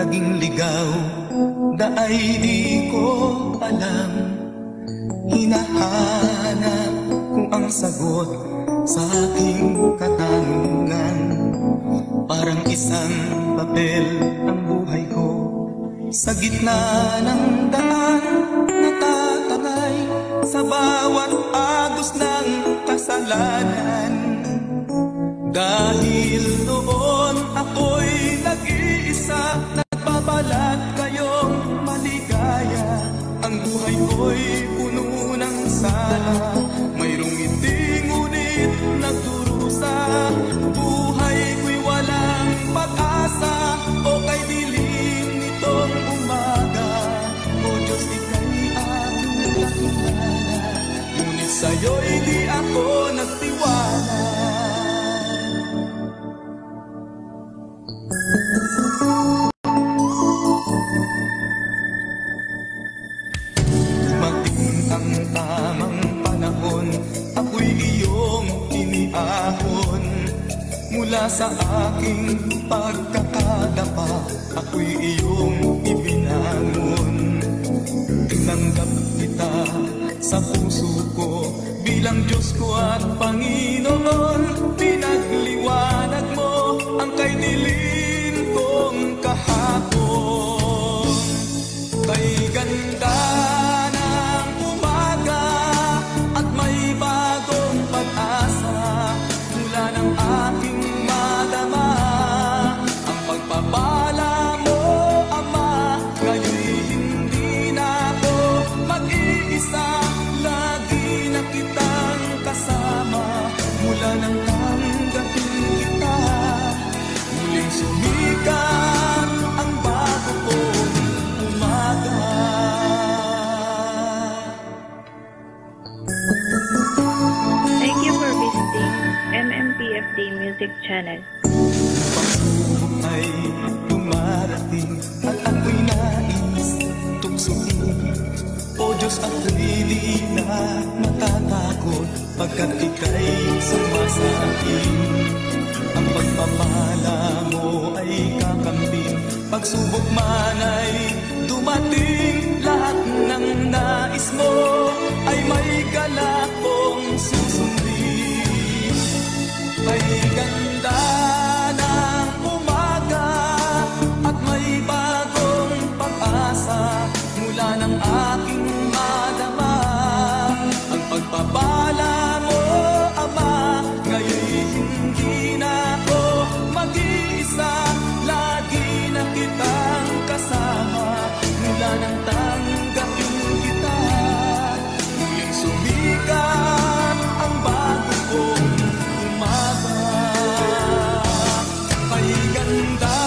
naging ligaw, daay di ko alam. Hinahanap ko ang sagot sa aking katanungan. Parang isang papel ang buhay ko, sa gitna ng daan natatangay sa bawat agos ng kasalanan. Dahil noon ako'y nag-iisa, nagbabalat kayong maligaya. Ang buhay ko'y puno ng sala, mayroong ngiti ngunit nagdurusa. Buhay ko'y walang pag-asa, o kay dilim nitong umaga. O Diyos, ika'y aking nakilala, ngunit sa'yo'y di ako nagtiwala. Dumating ang tamang panahon, ako'y iyong iniahon. Mula sa aking pagkakadapa, ako'y iyong ibinangon. Tinanggap kita sa puso ko bilang Diyos ko at Panginoon. Pinagliwanag mo ang kay dilim kong kahapon. Kay ganda ng umaga at may bagong pag-asa, mula ng aking madama ang pagpapala mo, Ama. Ngayon'y hindi na ako mag-iisa, lagi na kitang kasama. Mula nang tanggapin kita, muling sumikat ang bago kong umaga. Thank you for visiting MMPFD Music Channel. Pagsubok ay dumarating at ako'y nais tuksoin. O Diyos, ako'y di na matatakot pagkat ika'y sumasakin. Ang pagpapala mo ay kakambing, pagsubok man ay dumating. Lahat ng nais mo ay may galakong susundin. Ay ganda ng umaga at may bagong pag-asa, mula ng aking madama ang pagpapala mo, Ama. Ngayon'y hindi na ako mag-iisa, lagi na kitang kasama. Mula nang tanggapin kita, muling sumikat ang bago kong umaga. Kay ganda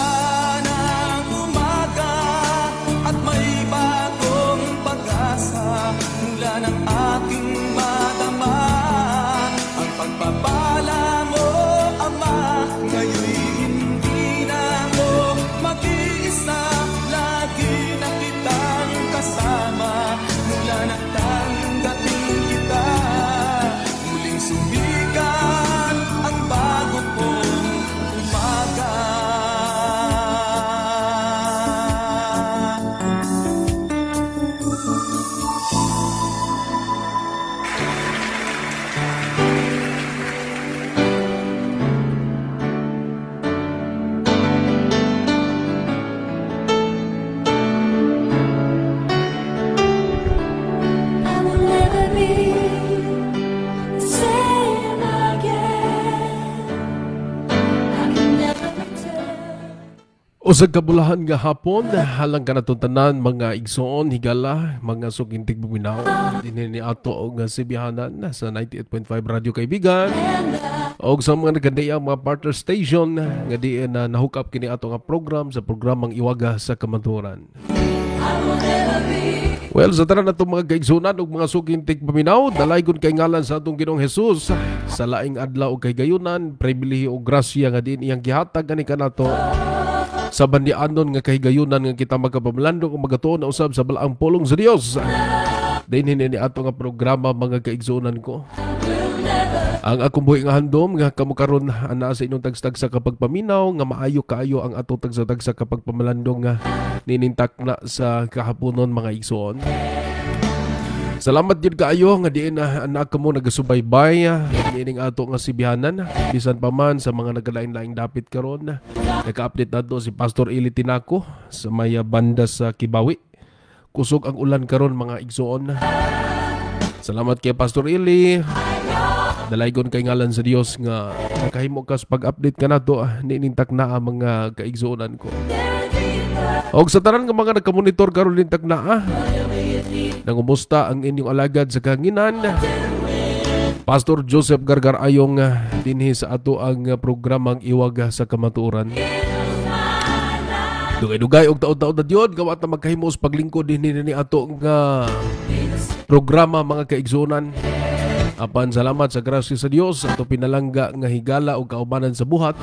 ng umaga at may bagong pag-asa, mula ng aking madama ang pagpapala mo, Ama. Ngayon'y hindi na ako mag-iisa, lagi na kitang kasama. Mula nang tanggapin kita, muling sumikat ang bago kong umaga. I will never be the same again. I can never return. Usag kabulahan nga hapon, halang ka natuntanan mga igsoon, higala, mga sugintig buminaw. Dinini ato o nga sibihanan sa 98.5 Radio Kaibigan. O sa mga nagadayang mga partner station nga di na nahook up kini ato nga program sa programang Iwaga sa Kamanturan. Well, sa tanan na itong mga kaigsunan o mga sugintig paminaw, dalaygon kay ngalan sa atong Ginoong Jesus sa laing adlaw o kay gayunan, pribilehiyo o grasya nga din iyang gihatag kani kanato sa bandianon nga kahigayunan nga kita magkapamlandong o magatuon na usab sa balaang pulong sa Dios. Din ni ato nga programa mga kaigsunan ko. Ang akong buhi nga handom nga kamo karon ana sa inyong tagstag sa kapagpaminaw nga maayo kaayo ang ato tagsa kapag pamalandong nga ninintak na sa kahaponon mga igsoon. Salamat yun kaayo nga diin na anak mo nagasubaybay diining ato nga sibihanan bisan pa man sa mga nagalain-laing dapit karon. Naka-update nato si Pastor Eli Tinaco sa may banda sa Kibawi. Kusog ang ulan karon mga igsoon. Salamat kay Pastor Eli. Dalaygon kay ngalan sa Dios nga nakahimo kas pag-update ka nato ninintak na ang mga kaigsuonan ko. Og sa tanan nga mga nagka-monitor karon nintak na nangumusta ang inyong alagad sa kanginan. Pastor Joseph Gargar Ayong dinhi sa ato ang programang Iwag sa Kamatuoran. Dugay-dugay og taon-taon na diyon gawat na magkahimos paglingkod dinhi ni ato nga programa mga kaigsuonan. Apan salamat sa grasya sa Dios ato pinalangga nga higala og kaubanan sa buhat.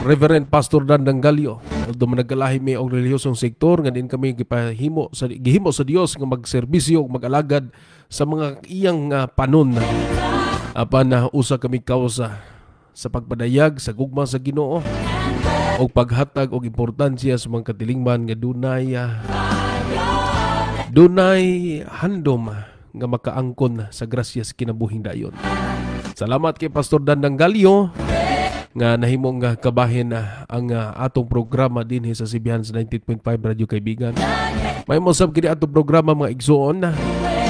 Reverend Pastor Dandang Galio, although managkalahi mi og relihiyosong sektor nga din kami gihimo sa Dios nga magserbisyo ug mag-alagad sa mga iyang panon. Apan usa kami kausa sa pagpadayag sa gugma sa Ginoo og paghatag og importansya sa mga katilingban nga dunay handom nga makaangkon sa grasya sa kinabuhing dayon. Salamat kay Pastor Dandang Galio nga nahimong kabahin ang atong programa dinhi sa Sibihan sa 98.5 Radyo Kaibigan. May mosab kini atong programa mga igsoon.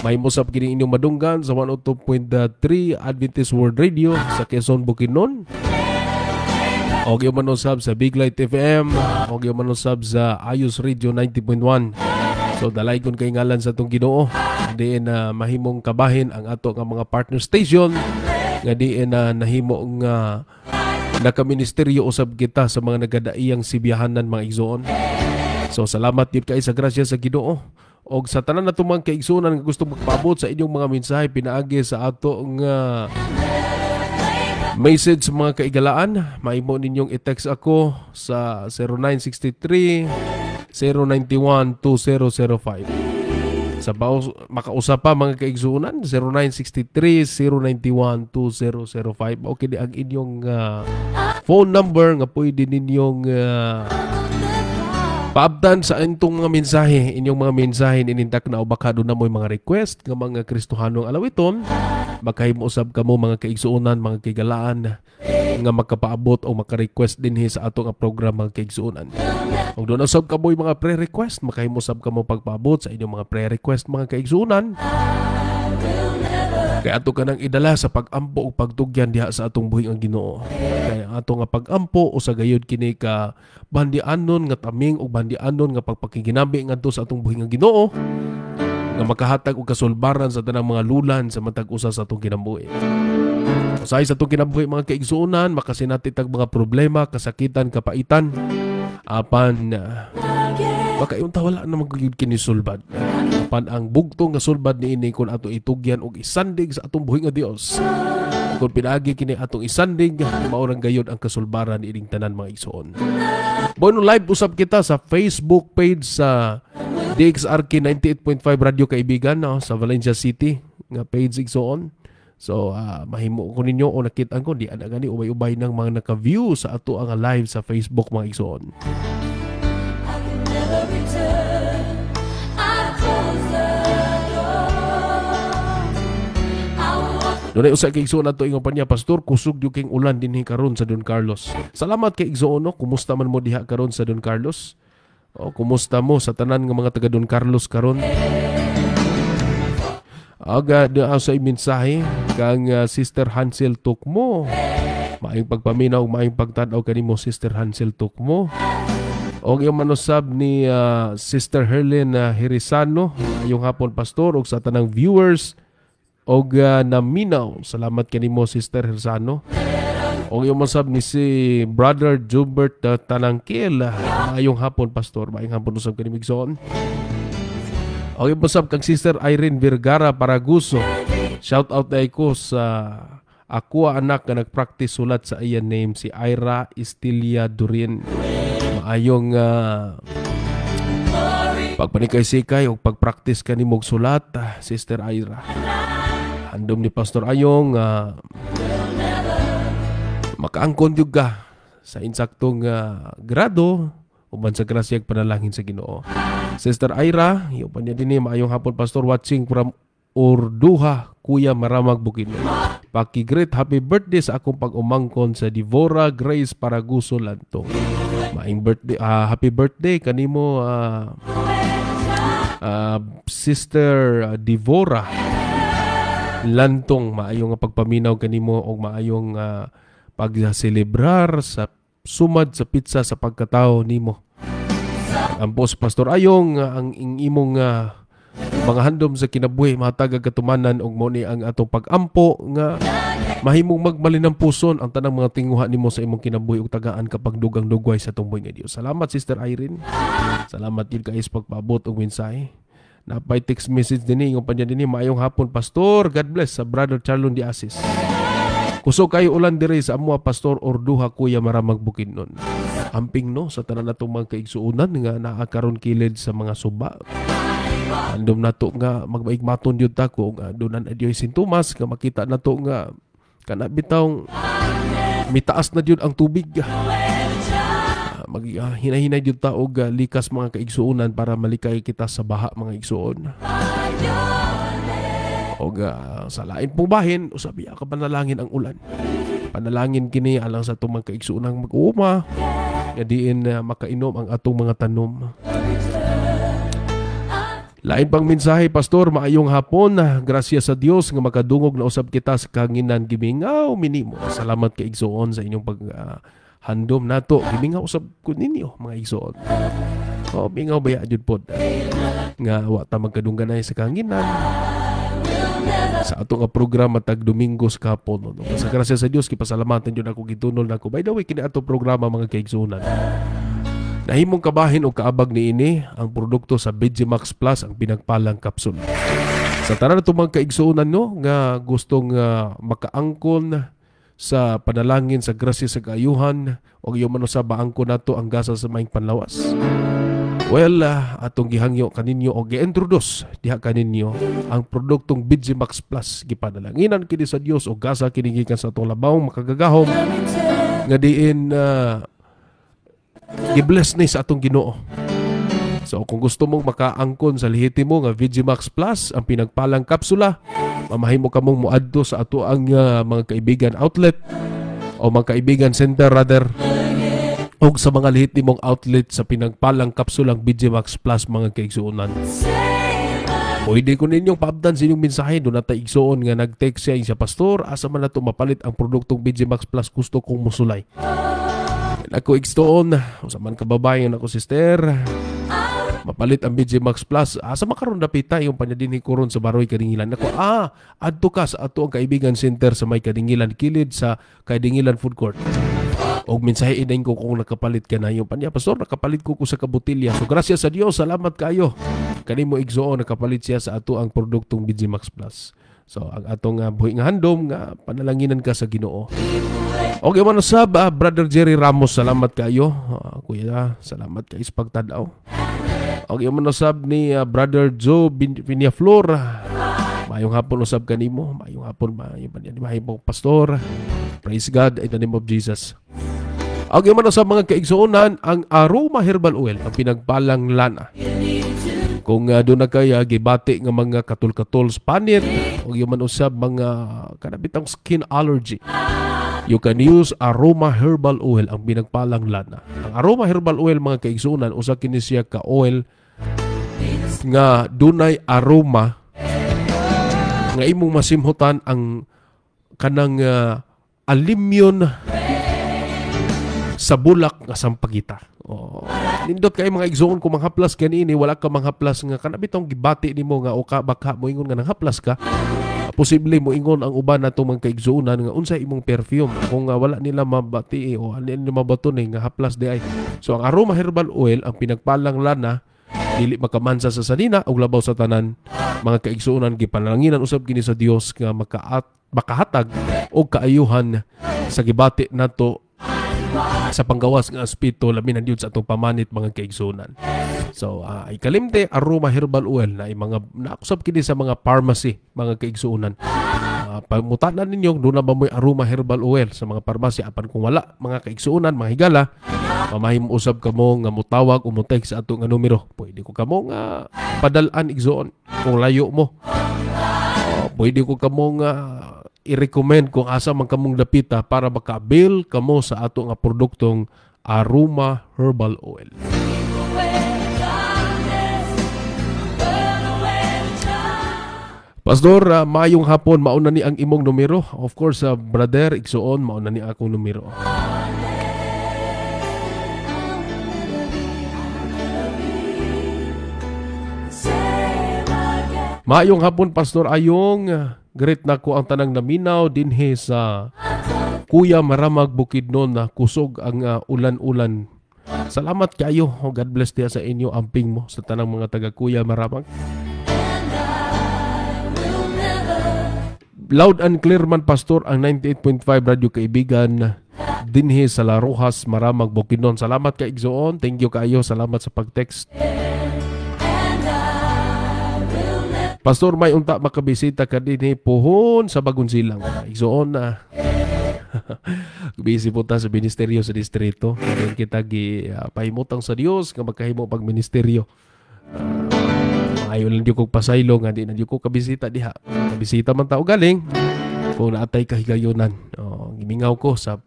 May mosab kini inyong madunggan sa 102.3 Adventist World Radio sa Quezon, Bukidnon. Og yung manosab sa Big Light FM. Og yung manosab sa Ayos Radio 90.1. So dalaygon kay ngalan sa atong Ginoo. Diin mahimong kabahin ang ato nga mga partner station. Nga diin nahimo nga nakaministeryo usab kita sa mga nagadaiyang sibiyahanan mga igsoon. So salamat yun kay sa grasya sa Ginoo. Og sa tanan na tumang kaigsuonan nga gusto magpaabot sa inyong mga mensahe pinaagi sa ato nga message mga kaigalaan, mahimo ninyong i-text ako sa 0963-091-2005. Sa makausap pa mga kaigsuonan 0963-091-2005. Okay di ang inyong phone number nga pwede ninyong paabtan sa intong mga mensahe. Inyong mga mensahe ninintak na o baka doon na mo mga request ng mga Kristohanong alawiton. Makahimo usab kamo mga kaigsuonan, mga kaigalaan nga makapaabot o maka-request dinhi sa ato nga program mga kaigsuonan. Kung doon usab kamo yung mga pre-request, makahimo usab kamo pagpaabot sa inyong mga pre-request mga kaigsuonan. Kaya ato ka nang idala sa pag-ampo o pagtugyan diha sa atong buhing ang Ginoo. Kaya ato nga pag-ampo o sa gayud kini ka bandianon nga taming o bandianon nga pagpakiginabi ngadto sa atong buhing ang Ginoo nga makahatag og kasulbaran sa tanang mga lulan sa matag usa sa atong kinabuhi. Usahay sa atong kinabuhi mga kaigsuonan, makasinatitag mga problema, kasakitan, kapaitan. Apan baka yung wala na magiging kinisulbad. Apan ang bugtong nga sulbad niini kung ato itugyan og isandig sa atong buhing nga Dios. Kung pinaagi kini atong isandig, maurang gayud ang kasulbaran ining tanan mga igsoon. Bono live usab kita sa Facebook page sa DXRK 98.5 Radio Kaibigan sa Valencia City nga page igsoon. So mahimo ko ninyo o nakita ko di ana gani ubay-ubay ng mga naka-view sa ato ang live sa Facebook mga igsoon. Doon ay usa kay igsoon nato ingon pa niya, Pastor, kusog yung king ulan dinhi karon sa Don Carlos. Salamat kay igsoon, no? Kumusta man mo diha karon sa Don Carlos? O kumusta mo sa tanan nga mga taga Don Carlos karon? Aga diha sa mensahe kang Sister Hansel Tukmo. Maayong pagpaminaw, maayong pagtanaw kanimo Sister Hansel Tukmo. Og yung manusab ni Sister Herlin Hirisano, yung hapon Pastor, og sa tanang viewers og naminaw. Salamat kanimo Sister Hirisano. Og yung manusab ni si Brother Jubert Tanangkil, ayong hapon Pastor, maayong hapon usab kanimo igsoon. Og yung manusab kang Sister Irene Vergara Paraguso. Shout out na ko sa ako anak nga nagpractice sulat sa iya name si Ira Estilia Durin. Maayong pagpanikay-sikay o pagpractice ka ni mong sulat, Sister Ira. Andom ni Pastor Ayong makaangkon jud ka sa insaktong grado uban sa grasya ug panalangin sa Ginoo. Sister Ira, iyo pa niya din maayong hapon Pastor, watching from Orduha, Kuya Maramag, Bukidnon. Paki-greet happy birthday sa akong pag-umangkon sa Divora Grace Paraguso Lantong. Maayong birthday, happy birthday kanimo Sister Divora Lantong. Maayong pagpaminaw kanimo og maayong pagselebrar sa sumad sa pizza sa pagkatao nimo. Ang boss Pastor Ayong ang imong mga handom sa kinabuhi matagag katumanan og mo ni ang atong pag-ampo nga mahimong magmalinampuson ang tanang mga tinguha nimo sa imong kinabuhi ug tagaan kapag dugang dugway sa tumboy nga Dios. Salamat Sister Irene. Salamat gyud kay sa pagpaabot og mensahe. Napay text message dinhi ingon pa niya dinhi maayong hapon Pastor. God bless sa Brother Charlon Diasis. Kusog kayo ulan diri sa amua Pastor Orduha, Kuya Maramag, Bukidnon. Amping no sa tanan natong mga kaigsuonan nga naa karon kilid sa mga suba. Andom nato nga magmaigmaton jud ta ko nga dunan adyoy sintomas nga makita nato nga kana bitawng mitaas na jud ang tubig. Hinahinay jud ta og likas mga kaigsuonan para malikay kita sa baha mga igsuon. Og sa lain pong bahin usabi ka panalangin ang ulan. Panalangin kini alang sa atong mga kaigsuonang mag-uuma nga diin makainom ang atong mga tanom. Lain pang mensahe Pastor, maayong hapon. Grasya sa Dios nga makadungog na usab kita sa kanginan gimingaw minimo. Salamat kay igsuon sa inyong handom nato. Gimingaw usab ko ninyo mga igsuon. Mingaw baya jud pod nga wa ta magkadungganay sa kanginan. Sa atong programa tag Domingo sa kapon. Sa grasya sa Dios kipasalamatan jud ako gitunol nako. By the way kini atong programa mga kaigsuonan. Nahimong kabahin o kaabag ni ini ang produkto sa BGMax Plus ang pinagpalang kapsul. Sa tanan nato mga kaigsuonan no nga gustong makaangkon sa panalangin sa grasya sa kaayuhan o yung mano sa baangkon nato ang gasa sa maing panlawas. Well, atong gihangyo kaninyo o gi-introduce diha kaninyo ang produktong BGMax Plus. Gipadalanginan kini sa Dios o gasa kini gikan sa atong labawong makagagahom nga diin i-bless ni sa atong Ginoo. So kung gusto mong makaangkon sa lehitimo nga BGMax Plus ang pinagpalang kapsula, mamahimo ka mong muadto sa ato ang mga kaibigan outlet o mga kaibigan center rather o sa mga lehitimong outlet sa pinagpalang kapsulang BGMax Plus mga kaigsuonan. Pwede ko ninyong paabdan sa inyong mensahe doon na taigsuon nga nag-text siya Pastor, asa man na ito mapalit ang produktong BGMax Plus, gusto kong musulay. Ako igstoon, sa man kababayan ako sister, mapalit ang BGMax Plus. Asa makaroon na pita yung panyadini ko ron sa Baroy Kadingilan. Ako, adto ka sa ato ang kaibigan center sa may Kadingilan, kilid sa Kadingilan Food Court. Og mensahe inayin ko kung nakapalit ka na yung panya. Pastor, nakapalit ko sa kabutilya. So, gracias sa Dios, salamat kayo. Kanimo igsoon, nakapalit siya sa ato ang produktong BGMax Plus. So, ang atong buhi nga handom nga panalanginan ka sa Ginoo. Okay, man usab, Brother Jerry Ramos, salamat kayo. Kuya, salamat kayo sa pagtadaw. Okay, man usab ni Brother Joe Viñaflor. Mayong hapon usab kanimo. Mayong hapon, mayong pastor. Praise God in the name of Jesus. Okay, man usab mga kaigsuonan, ang Aroma Herbal Oil, ang pinagpalang lana. Kung doon na kaya gibati nga mga katul-katul sa panit o yung man usab mga kanabitang skin allergy, you can use Aroma Herbal Oil, ang pinagpalang lana. Ang Aroma Herbal Oil mga kaigsunan, usa kini siya ka oil nga dunay aroma nga imong masimhutan ang kanang alimyon sa bulak nga sampagita. Nindot kay mga igsoon kung manghaplas kanini, wala ka manghaplas nga kanabitong gibati nimo nga o ka baka mo ingon nga nanghaplas ka. Posible mo ingon ang uban nato mga kaigsuonan nga unsa imong perfume kung wala nila mabati o ano nila mabaton nga haplas di ay. So ang Aroma Herbal Oil, ang pinagpalang lana, dili makamansa sa sanina og labaw sa tanan mga kaigsuonan, gipanalangin usab kini sa Dios nga makahatag og kaayuhan sa gibati nato sa panggawas ng aspeto labi na Diyos sa itong pamanit mga kaigsunan. So, ikalimte, Aroma Herbal Oil na mga nakusap kini sa mga pharmacy, mga kaigsunan. Pamutanan ninyo, doon na ba mo'y Aroma Herbal Oil sa mga parmasya. Apan kung wala, mga kaigsuunan, mga higala, mamahim usab ka mo nga mutawag o mutext sa ato nga numero. Pwede ko ka mo nga padalaan igsuon kung layo mo. Pwede ko ka mo nga i-recommend kung asa man kamong dapita para maka-avail kamo sa ato nga produktong Aroma Herbal Oil. Pastor, mayong hapon, mauna ni ang imong numero. Of course, brother, igsuon, mauna ni akong numero. Mayong hapon, Pastor Ayong. Great na ko ang tanang naminaw dinhe sa Kuya Maramag Bukidnon na kusog ang ulan-ulan. Salamat kayo. God bless dia sa inyo, amping mo sa tanang mga taga Kuya Maramag. Loud and clear man, Pastor, ang 98.5 Radio Kaibigan dinhi sa La Rojas, Maramag, Bukidnon. Salamat kay Igsoon. Thank you kayo. Salamat sa pag-text. Pastor, may unta makabisita ka dinhi pohon sa Bagong Silang. Igsoon na. Busy po ta sa ministeryo sa distrito. Kaya kita pahimutang sa Dios nga magkahimo pag ministeryo. Ayaw lang diyo kong pasaylo nga di na diyo ko kabisita diha. Kabisita man tao galing kung naatay kahigayonan. Gimingaw ko sa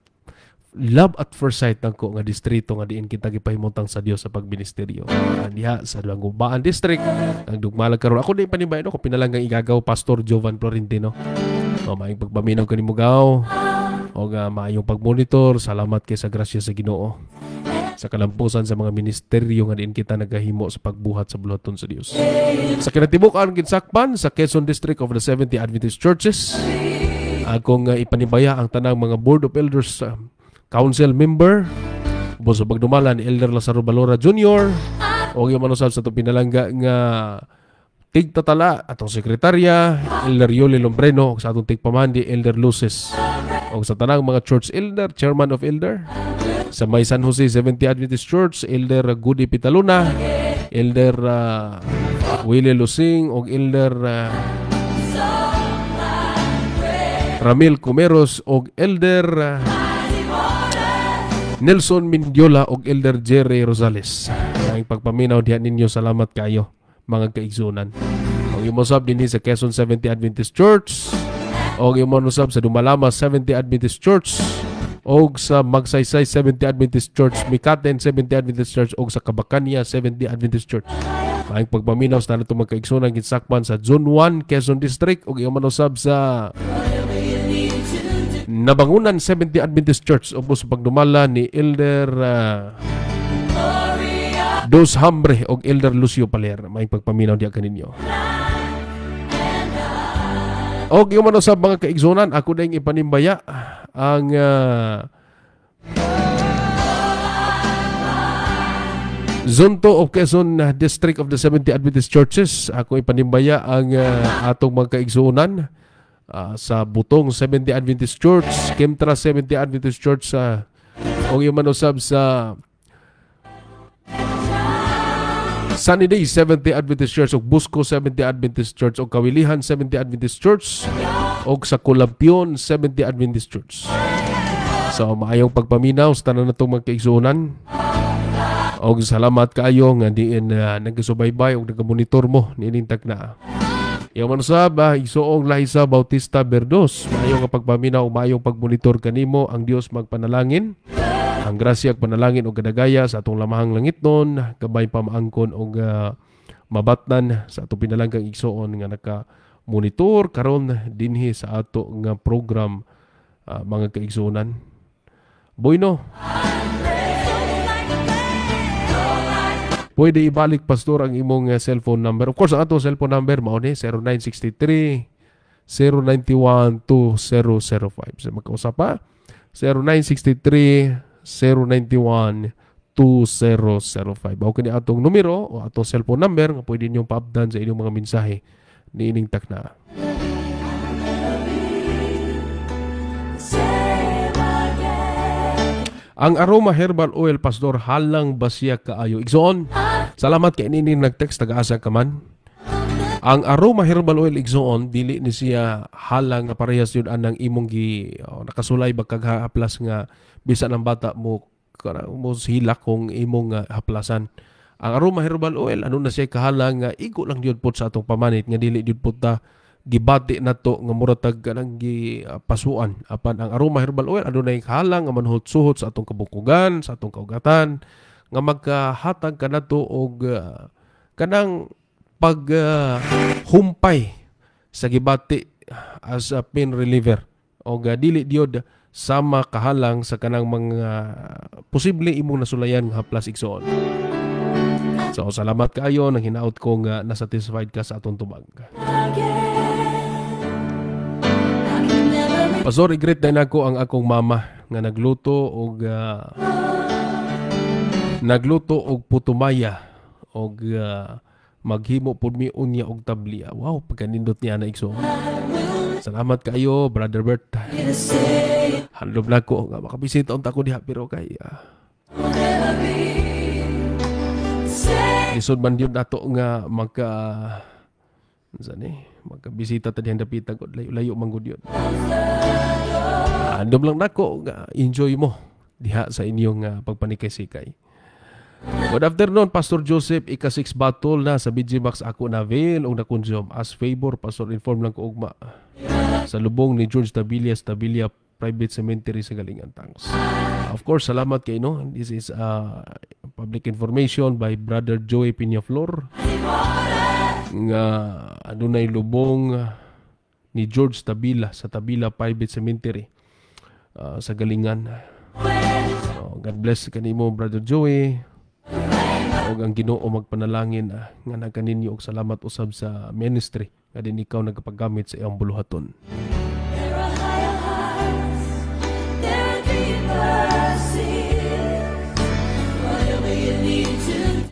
love at first sight ng ko nga distrito nga diin kita gipahimutang sa Dios sa pagministeryo. Diha sa Langubaan District ang dugmalag karon. Ako di panibayan ko pinalanggang igagaw Pastor Jovan Florentino. Maayong pagpaminaw kanimo gaw. O nga maayong pagmonitor. Salamat kay sa grasya sa Ginoo. Sa kalampusan sa mga ministeryo nga diin kita nagahimo sa pagbuhat sa buluhaton sa Dios. Sa kinatibukan ginsakpan sa Quezon District of the 70 Adventist Churches, akong ipanibaya ang tanang mga Board of Elders Council member, buso pagdumalan Elder Lazaro Balora Jr. o yung manusab sa itong pinalangga nga tigtatala atong sekretarya Elder Yoli Lombreno o sa atong tigpamandi Elder Luces o sa tanang mga church elder, chairman of elder sa may San Jose 70 Adventist Church, Elder Goody Pitaluna, Elder Willie Lusing o Elder Ramil Cumeros o Elder Nelson Mindiola o Elder Jerry Rosales. Ang pagpaminaw diyan ninyo, salamat kayo mga kaigsunan. O yung musab din sa Quezon 70 Adventist Church o yung musab sa Dumalama 70 Adventist Church o sa Magsaysay 70 Adventist Church, Mikaten 70 Adventist Church o sa Kabakania 70 Adventist Church. Ang pagpaminaw sa itong mga kaigsunan ginsakpan sa Zone 1 Quezon District o yung manusab sa Nabangunan 70 Adventist Church o sa pagdumala ni Elder Dos Hambre o Elder Lucio Paler. May pagpaminaw diya kaninyo. O yung sa mga kaigsunan, ako na yung ipanimbaya ang Zone 2 of Quezon District of the 70 Adventist Churches. Ako ipanimbaya ang atong mga kaigsunan sa Butong 70 Adventist Church, Kemtra 70 Adventist Church o yung manusab sa Sunny Day 70 Adventist Church o Busco 70 Adventist Church o Kawilihan 70 Adventist Church o sa Kulampion 70 Adventist Church. So maayong pagpaminaw sa tanan natong mga kaigsunan. O salamat kaayo nga diin nagasubaybay o nagamonitor mo ninintak na. Yung manusab, igsoong Liza Bautista Berdos. Maayong pagpaminaw, maayong pagmonitor kanimo ang Dios magpanalangin. Ang grasya ag panalangin o kadagaya sa atong lamahang langit nun, kabay pamaangkon o mabatnan sa atong pinalanggang igsoon nga naka-monitor karon dinhi sa ato nga program mga kaigsunan. Boyno. Pwede ibalik, Pastor, ang imong cellphone number. Of course, ang atong cellphone number mao ni 0963 091 2005. Sa magkausap pa 0963 091 2005. Ako ni atong numero o atong cellphone number nga pwede ninyong pa-updan sa inyong mga mensahe ni ining takna. Ang Aroma Herbal Oil, Pastor, halang basya kaayo. Igsoon, salamat kay ining nag-text taga-asa ka man. Ang aroma herbal oil igsoon dili ni siya halang nga parehas yun anang imong nakasulay bagkag haplas nga bisan ang bata mo hilak kung imong haplasan. Ang aroma herbal oil ano na siya kahalang nga igo lang yun po sa atong pamanit nga dili yun po ta gibati na to nga muratag kanang pasuan. Apan ang aroma herbal oil ano na kahalang nga manhut-suhot sa atong kabukugan, sa atong kaugatan nga magkahatag ka na to og kanang humpay sa gibati as a pain reliever o dili diod sama kahalang sa kanang mga posible imong nasulayan nga haplas igsoon. So salamat kaayo nang hinaut ko nga nasatisfied ka sa atong tubag. Pastor, i-greet na nako ang akong mama nga nagluto og putumaya og maghimo pud mi unya og tablia. Wow, pagkanindot niya na igsoon. Salamat kayo, Brother Bert. Handom na ko nga makabisita unta ko diha pero kay isod man yun nato nga magkabisita ta diyan dapita ko layo-layo man gud yun. Handom lang nako nga enjoy mo diha sa inyong pagpanikay-sikay. Good afternoon, Pastor Joseph. Ika-6 battle na sa BG Max ako na avail o na-consume. As favor, Pastor, inform lang ko ugma sa lubong ni George Tabilia Private Cemetery sa Galingan Tangs. Of course, salamat kay no. This is public information by Brother Joey Piñaflor nga adunay lubong ni George Tabila sa Tabila Private Cemetery sa Galingan. God bless kanimo, Brother Joey. Og ang Ginoo magpanalangin nga nagkaninyo og salamat usab sa ministry nga din ikaw nagapagamit sa iyang buluhaton.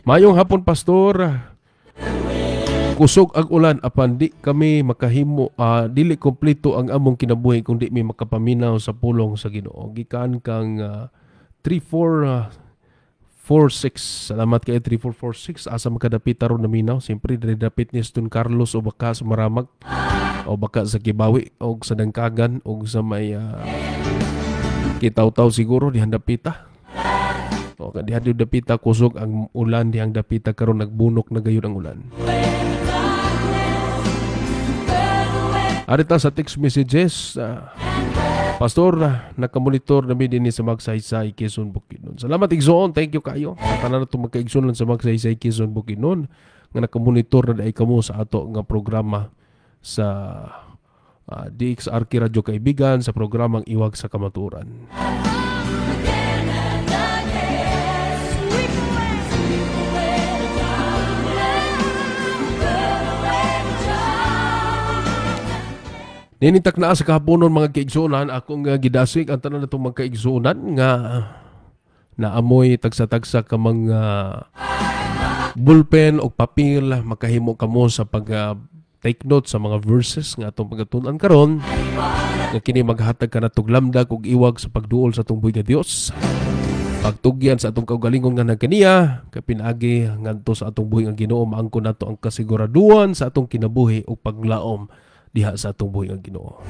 Mayong hapon, Pastor. Kusog ang ulan apan di kami makahimo dili kompleto ang among kinabuhi kung di mi makapaminaw sa pulong sa Ginoo. Gikan kang 3446. Salamat kay 3446. Asa makadapit aron na minaw. Siyempre, dapit ni Don Carlos o baka sa Maramag o baka sa Kibawi o sa Dangkagan o sa may Kitaw-taw siguro dihang dapita. O dihang dapita kusog ang ulan dihang dapita karon nagbunok na gayon ang ulan. Arita sa text messages Pastor, nakamonitor na din sa Magsaysay, Quezon, Bukidnon. Salamat, Igsoon. Thank you kayo. Tanan na itong magka-Igsoon sa Magsaysay, Quezon, Bukidnon. Nga nakamonitor na dahil kamo sa ato nga programa sa DXRK Radio Kaibigan sa programang Iwag sa Kamaturan. Ninitak na sa kahaponon mga kaigsunan, akong gidasig ang tanan na itong mga kaigsunan nga naamoy tagsa-tagsa ka mga bullpen o papel, makahimo kamo sa pag-take note sa mga verses nga itong pagatunan karon nga kini maghatag ka na tuglamdag ug iwag sa pagduol sa itong buhay nga Diyos. Pagtugyan sa atong kaugalingon nga nagkaniya, kapinagi ngadto sa atong buhay nga Ginoo, maangkon nato ang kasiguraduhan sa atong kinabuhi ug paglaom diha sa atong buhay ang Ginoo.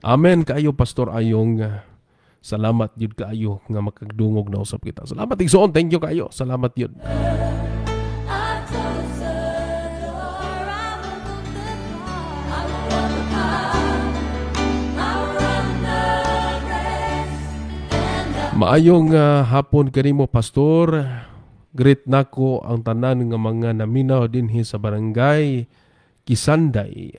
Amen kaayo, Pastor Ayong. Salamat yun kaayo nga makagdungog na usap kita. Salamat Igsoon, thank you kaayo. Salamat yun. Maayong hapon kanimo, Pastor. Great nako ang tanan nga mga naminaw dinhi sa barangay Kisanday.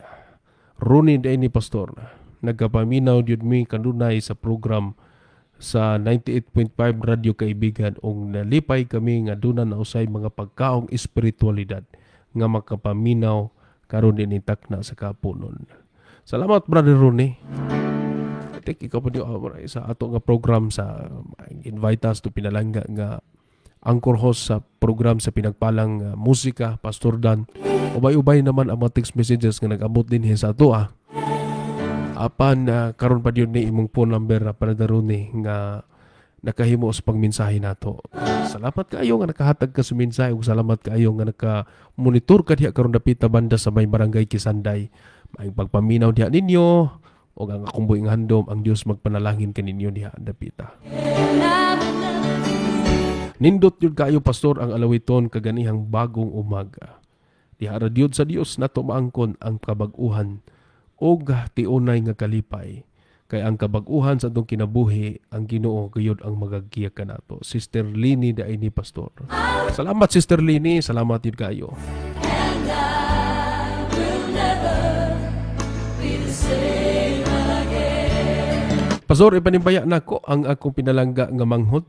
Runi day ni Pastor. Nagapaminaw jud mi kanunay sa program sa 98.5 Radio Kaibigan ug nalipay kami nga duna na usay mga pagkaong espiritualidad nga makapaminaw karon din takna sa kapunon. Salamat, Brother Runi. Ikaw pa sa ato nga program sa invite us to pinalangga nga anchor host sa program sa pinagpalang musika, Pastor Dan. Ubay-ubay naman ang mga text messages nga nag-abot din sa ato Apan karon pa yun ni imong phone number para daron nga nakahimo sa pagmensahe nato. Salamat kaayo nga nakahatag ka sa mensahe ug salamat kaayo nga naka-monitor ka diha karon dapita banda sa may barangay Kisanday. May pagpaminaw diha ninyo o ang akong buing handom ang Dios magpanalangin kaninyo diha dapita. Nindot yun kayo pastor ang alawiton kaganihang bagong umaga. Diha ra gyud sa Dios nato maangkon ang kabag-uhan og tiunay nga kalipay. Kay ang kabag-uhan sa atong kinabuhi ang Ginoo gayud ang magagiya kanato. Sister Lini da ini pastor. Salamat Sister Lini, salamat yun kayo. And I will never be the same again. Pastor, ipanimbaya nako ang akong pinalangga nga manghod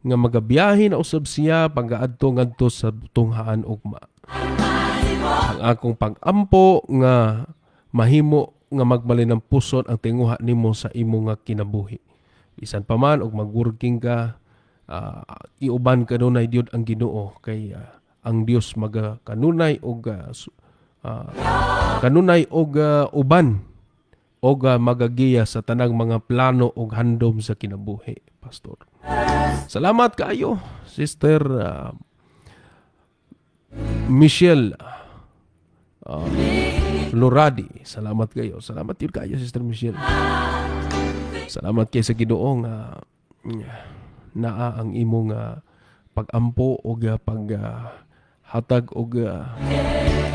nga magabiyahe na usab siya pagaadto ngadto sa tunghaan ugma. Ang akong pag-ampo nga mahimo nga magbalin ng puson ang tinguha nimo sa imo nga kinabuhi. Bisan pa man og mag-working ka, iuban kanunay Dios ang Ginoo kay ang Dios kanunay og uban og magagiya sa tanang mga plano og handom sa kinabuhi, pastor. Salamat kaayo, Sister Michelle Loradi. Salamat kayo. Salamat yun kayo, Sister Michelle. Salamat kayo sa Ginoo nga naa ang imong pag-ampo o paghatag o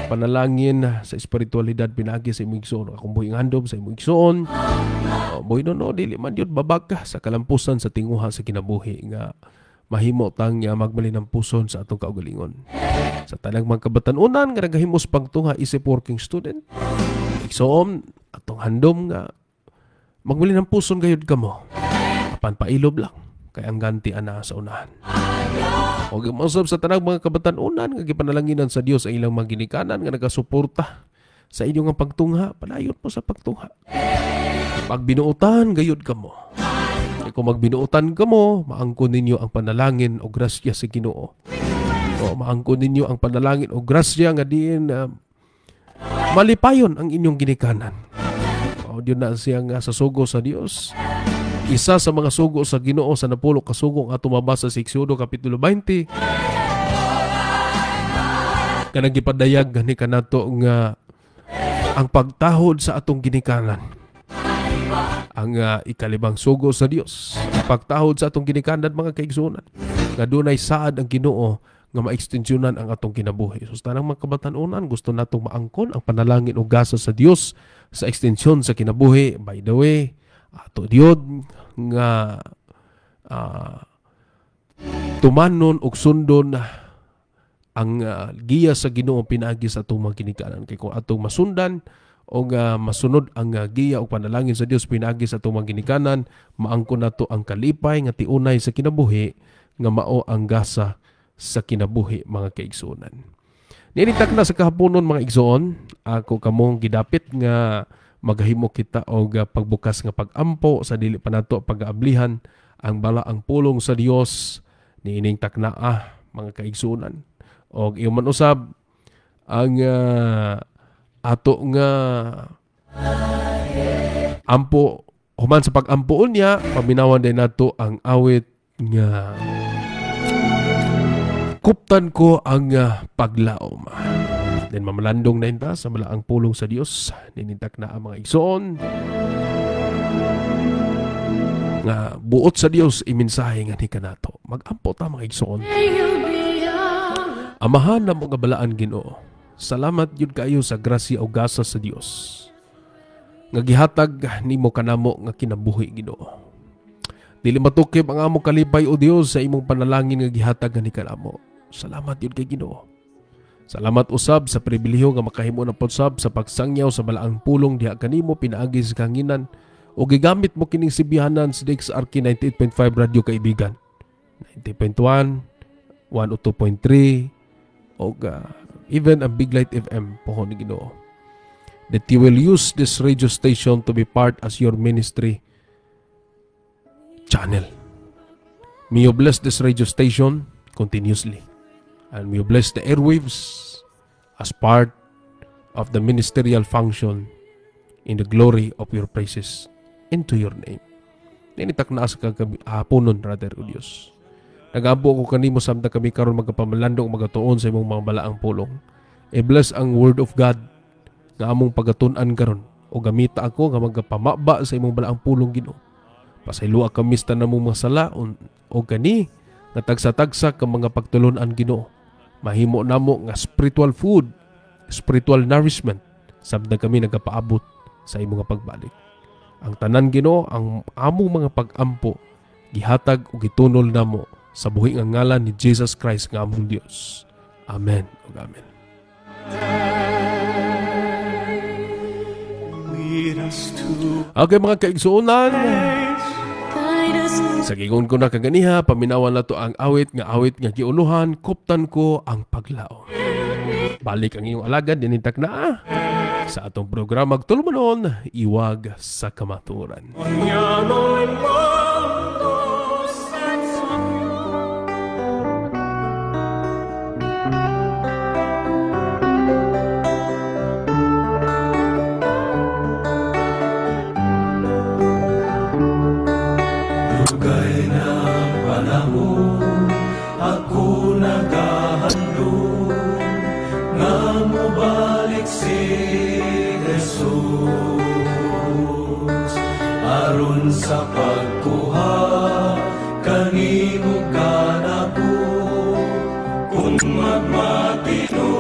panalangin sa espiritualidad pinagi sa imong igsoon. Akong buhing handom sa imong igsoon. Boy no, dili man yun babaka sa kalampusan sa tinguha sa kinabuhi nga mahimo tang magbalin ng puson sa atong kaugalingon. Sa tanang mga kabatanunan nga nagahimos pagtunga isip working student. Igsoon atong handom nga magbalin ng puson gayud kamo. Apan pailob lang kay ang ganti ana sa unahan. Og mausab sa tanang mga kabatanunan nga gipanalanginan sa Dios ang ilang mga ginikanan nga nagasuporta sa inyong pagtungha, padayon mo sa pagtungha. Pagbinuutan gayud kamo. Kung magbinuutan ka mo, maangkon ninyo ang panalangin o grasya sa Ginoo. O maangkon ninyo ang panalangin o grasya nga diin malipayon ang inyong ginikanan. O diyon na siya nga sa sugo sa Dios. Isa sa mga sugo sa Ginoo sa napulo kasugong ato mabasa sa Exodo Kapitulo 20. Kanang gipadayag ni kanato nga ang pagtahod sa atong ginikanan. Ang ikalibang sugo sa Dios, pagtahod sa atong ginikanan mga kaigsunan, nga dunay saad ang Ginoo nga maekstensyonan ang atong kinabuhi. So tanang mga kabatanunan gusto natong maangkon ang panalangin o gasa sa Dios sa ekstensyon sa kinabuhi. By the way, ato Dios nga tumanon og sundon ang giya sa Ginoo pinaagi sa atong mga ginikanan. Kay kung atong masundan o masunod ang giya o panalangin sa Dios pinagi sa itong mga ginikanan, maangkon nato ang kalipay nga tiunay sa kinabuhi nga mao ang gasa sa kinabuhi mga kaigsunan. Ninitak na sa kahaponon mga igsoon, ako kamong gidapit nga maghimo kita og pagbukas nga pag-ampo sa dili pa nato pag-aablihan ang balaang pulong sa Dios niining taknaa mga kaigsunan. Og iyo man usab ang ato nga ampo human sa pag-ampoon niya, paminawan din nato ang awit nga kuptan ko ang paglaom. Then mamalandong na inta sa malaang pulong sa Dios. Ninintak na ang mga igsoon nga buot sa Dios iminsahe nga ni kanato. Mag-ampo ta mga igsoon. Amahan na mo nga balaan Ginoo. Salamat yun kayo sa grasya o gasa sa Dios. Nga gihatag nimo kanamo nga kinabuhi Ginoo. Dili matukib ang among kalipay o Dios sa imong panalangin nga gihatag ni kanamo. Salamat yun kay Ginoo. Salamat usab sa pribilehiyo nga makahimo na podsab sa pagsangyaw sa balaang pulong diha kanimo pinaagi sa kanginan o gigamit mo kining sibihanan sa DXRK 98.5 Radio Kaibigan. 90.1, 102.3 o even a Big Light FM pohon ni Ginoo. That you will use this radio station to be part as your ministry channel. May you bless this radio station continuously. And may you bless the airwaves as part of the ministerial function in the glory of your praises into your name. Ninitak na sa haponon, brother o Diyos. Nag-abo ko kanimo samtang kami karon magkapamalandong magatuon sa imong mga balaang pulong. I-bless ang word of God nga among pagatun-an karon o gamita ako nga magpamaba sa imong balaang pulong Ginoo. Pasayloa kami sa tanang mga sala o kani nga tagsa-tagsa ka mga pagtulon-an Ginoo. Mahimo namo nga spiritual food, spiritual nourishment samtang kami nagapaabot sa imong pagbalik. Ang tanan Ginoo, ang among mga pag-ampo gihatag o gitunol namo sa buhi nga ngalan ni Jesus Christ nga among Dios. Amen ug amen. Okay mga kaigsuonan, sa gigon ko na kaganiha, paminawan na to ang awit nga giunuhan, kuptan ko ang paglaom. Balik ang iyong alagad, dinintak na sa atong programa Tulumanon, Iwag sa Kamaturan. Dugay na panahon, ako naghahandog nga mobalik si Jesus aron sa pagkuha kanimo kanako kung magmatino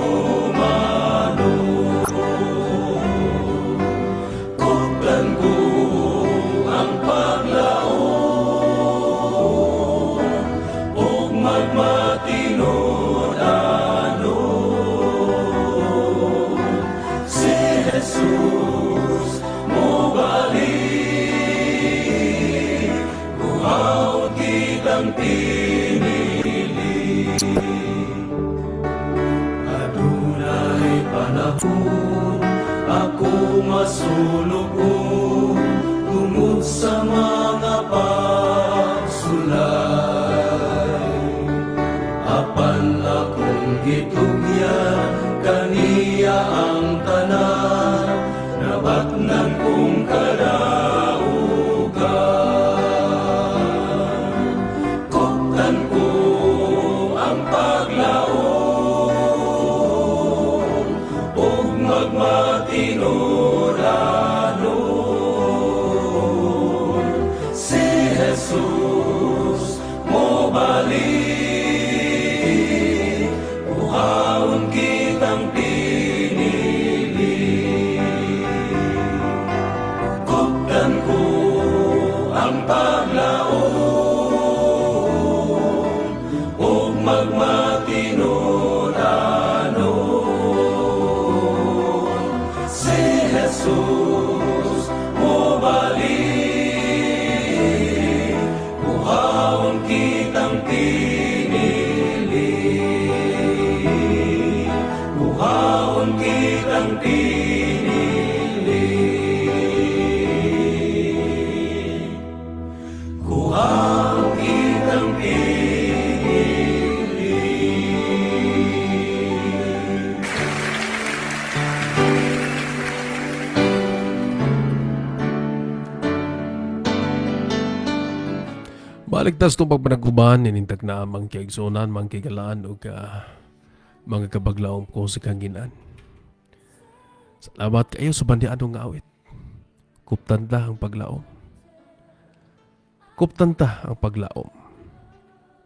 kuptan ko ang paglaom ug magmatino si Jesus mo balik kuhaon kitang pinili adunay panahon ako masunugon tungod sa mga pagsulay apan akong gitugyan kaniya ang tanan nabatnan kong kadaugan kuptan ko ang paglaom ug magmatinoranon si Jesus mo balik kuhaon kitang pinili kuptan ko ang paglaom ug magmatinoranon si Jesus mo balik kuhaon kitang pinili kuhaon kitang pinili kuhaon kitang pinili. Baligtas itong pagpanaguban, ninintag na amang kaigsunan, mga kaigalaan o mga kabaglaong ko sa kanginan. Salamat kayo sa bandianong awit. Kuptan ta ang paglaom. Kuptan ta ang paglaom.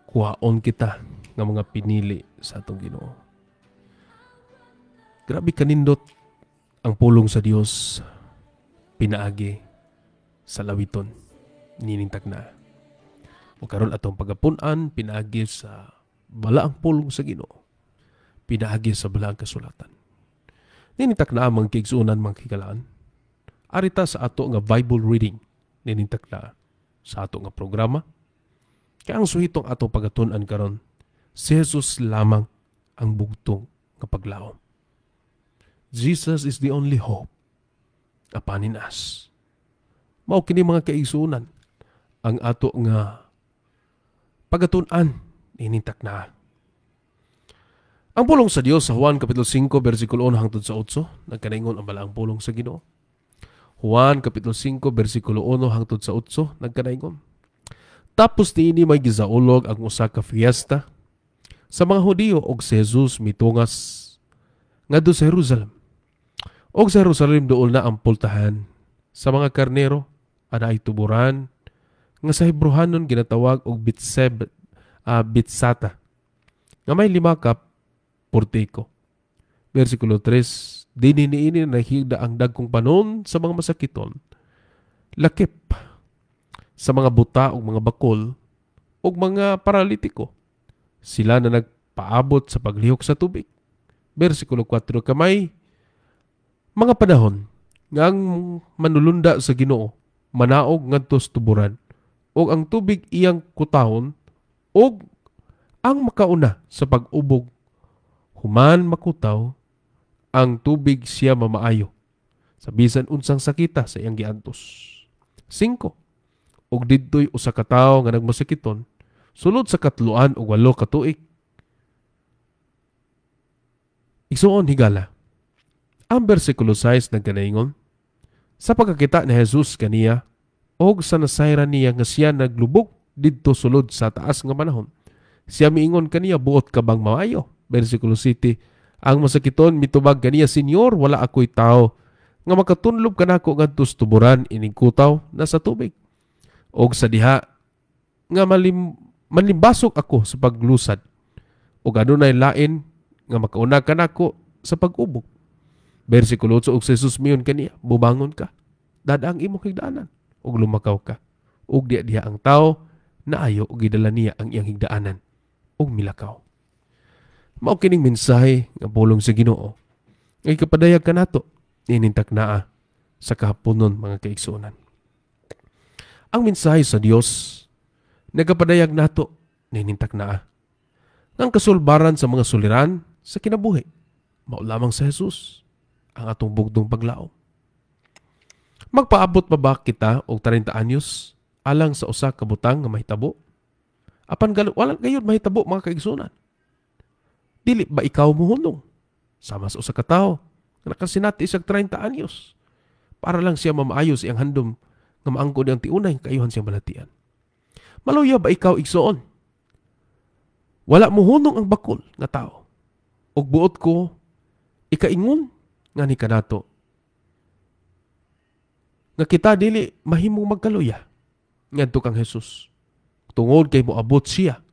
Kuhaon kita ng mga pinili sa atong Ginoo. Grabe kanindot ang pulong sa Dios pinaagi sa lawiton. Ninintag na. O karon atong pagapunan pinaagi sa balaang pulong sa Ginoo. Pinaagi sa balaang kasulatan. Ninintak na amang kaigsuunan mga kikalaan. Arita sa ato nga Bible reading. Ninintak na sa ato nga programa. Kaya ang suhitong ato pagatunan karon, si Jesus lamang ang bugtong nga paglaom. Jesus is the only hope upon us. Mao kini mga kaigsuunan ang ato nga pagatunan inintak na. Ang pulong sa Dios sa Juan kapitulo 5 bersikulo 1 hangtod sa 8 nagkanaingon ang balaang pulong sa Ginoo. Juan kapitulo 5 bersikulo 1 hangtod sa 8 nagkanaingon. Tapos niini may gisaulog ang usa ka fiesta sa mga Hudiyo og si Jesus mitungas ngadto sa Jerusalem. Og sa Jerusalem duol na ang pultahan sa mga karnero ana ay tuburan nga sa Hebrehanon ginatawag og Bitsata nga may 5 ka portiko. Versikulo 3, dininiini na higda ang dagkong panon sa mga masakiton, lakip sa mga buta o mga bakol o mga paralitiko. Sila na nagpaabot sa paglihok sa tubig. Versikulo 4, kamay mga panahon nga ang manulunda sa Ginoo manaog ngadto sa tuburan o ang tubig iyang kutahon o ang makauna sa pag-ubog human makutaw ang tubig siya mamaayo sa bisan unsang sakita sa iyang giantos. 5. Og didtoy usa ka tawo nga nagmasakiton sulod sa 3 o 8 ka tuig. Igsuon higala. Ang bersikulo 6 nagkanaingon, sa pagkakita ni Jesus kaniya og sa nasayran niya nga siya naglubog didto sulod sa taas nga panahon, siya miingon kaniya buot ka bang maayo? Bersikulo 7, ang masakiton mitubag kaniya, Senyor, wala ako'y tao nga makatunlob kanako ngadto sa tuburan ining kutaw na sa tubig. Og sa diha nga malimbasok ako sa paglusad og adunay lain nga makauna kanako sa pag-ubog. Bersikulo 8, og si Jesus miyon kaniya, bubangon ka, dadaang imong higdaanan og lumakaw ka. Og diha ang tao naayo og gidala niya ang iyang higdaanan og milakaw. Mao kining mensahe nga pulong sa Ginoo ay kapadayag kanato ninintak naa sa kahaponon mga kaigsuonan. Ang mensahe sa Dios nagapadayag nato ninintak naa ang kasulbaran sa mga suliran sa kinabuhi mao lamang sa Jesus ang atong bugdong paglaom. Magpaabot pa ba kita og 30 anyos alang sa usa ka butang nga mahitabo? Apan wala gayud mahitabo mga kaigsuonan. Dili ba ikaw muhunong sama sa usa ka tawo nga nakasinati isag 30 anyos para lang siya mamaayos iyang handom nga maangkod ang tiunay kayuhan siyang balatian? Maluya ba ikaw igsuon? Wala muhunong ang bakol nga tao og buot ko ikaingon nga ni kanato nga kita dili mahimong magkaluya ngadto kang Jesus tungod kay moabot siya.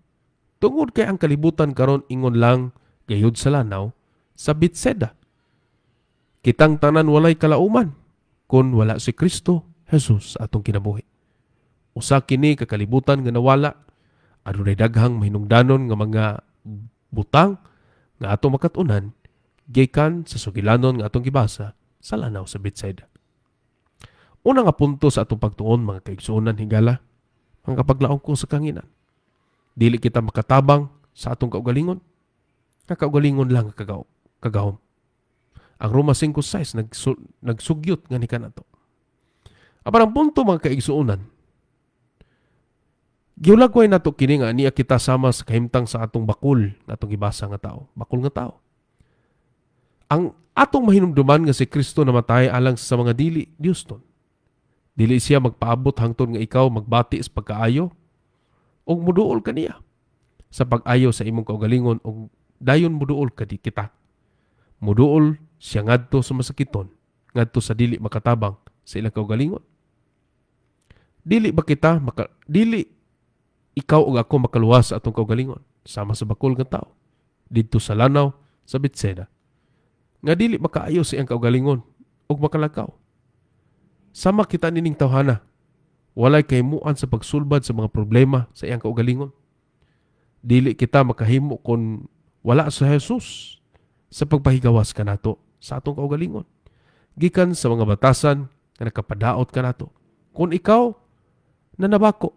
Tungod kay ang kalibutan karon ingon lang gayud sa lanaw sa Bitseda. Kitang tanan walay kalauman kun wala si Kristo Jesus atong kinabuhi. Usa kini kakalibutan nga nawala, adunay daghang mahinungdanon nga mga butang nga atong makatunan gikan sa sugilanon nga atong gibasa sa lanaw sa Bitseda. Una nga punto sa atong pagtuon mga kaigsuonan higala ang kapaglaom ko sa kanginan. Dili kita makatabang sa atong kaugalingon. Kaugalingon lang kagahom. Ang Roma 5:6 nagsugyot nga ni kanato. Apan ang punto mga kaigsuonan, giulagway nato kini nga niya kita sama sa kahimtang sa atong bakul nga atong gibasa nga tao. Bakul nga tao. Ang atong mahinumduman nga si Kristo namatay alang sa mga dili Dioston. Dili siya magpaabot hangtod nga ikaw magbati sa pagkaayo og muduol kaniya sa pag-ayo sa imong kaugalingon og dayon muduol kadi kita. Muduol siya ngadto sa masakiton, ngadto sa dili makatabang sa ilang kaugalingon. Dili ba kita dili ikaw ug ako makaluwas sa atong kaugalingon sama sa bakol nga tao didto sa lanaw sa Bitseda nga dili makaayo sa iyang kaugalingon ug makalakaw. Sama kita nining tawhana, walay kahimuan sa pagsulbad sa mga problema sa iyang kaugalingon. Dili kita makahimo kung wala sa Jesus sa pagpahigawas kanato sa atong kaugalingon. Gikan sa mga batasan nga nakapadaot kanato. Kung ikaw nanabako,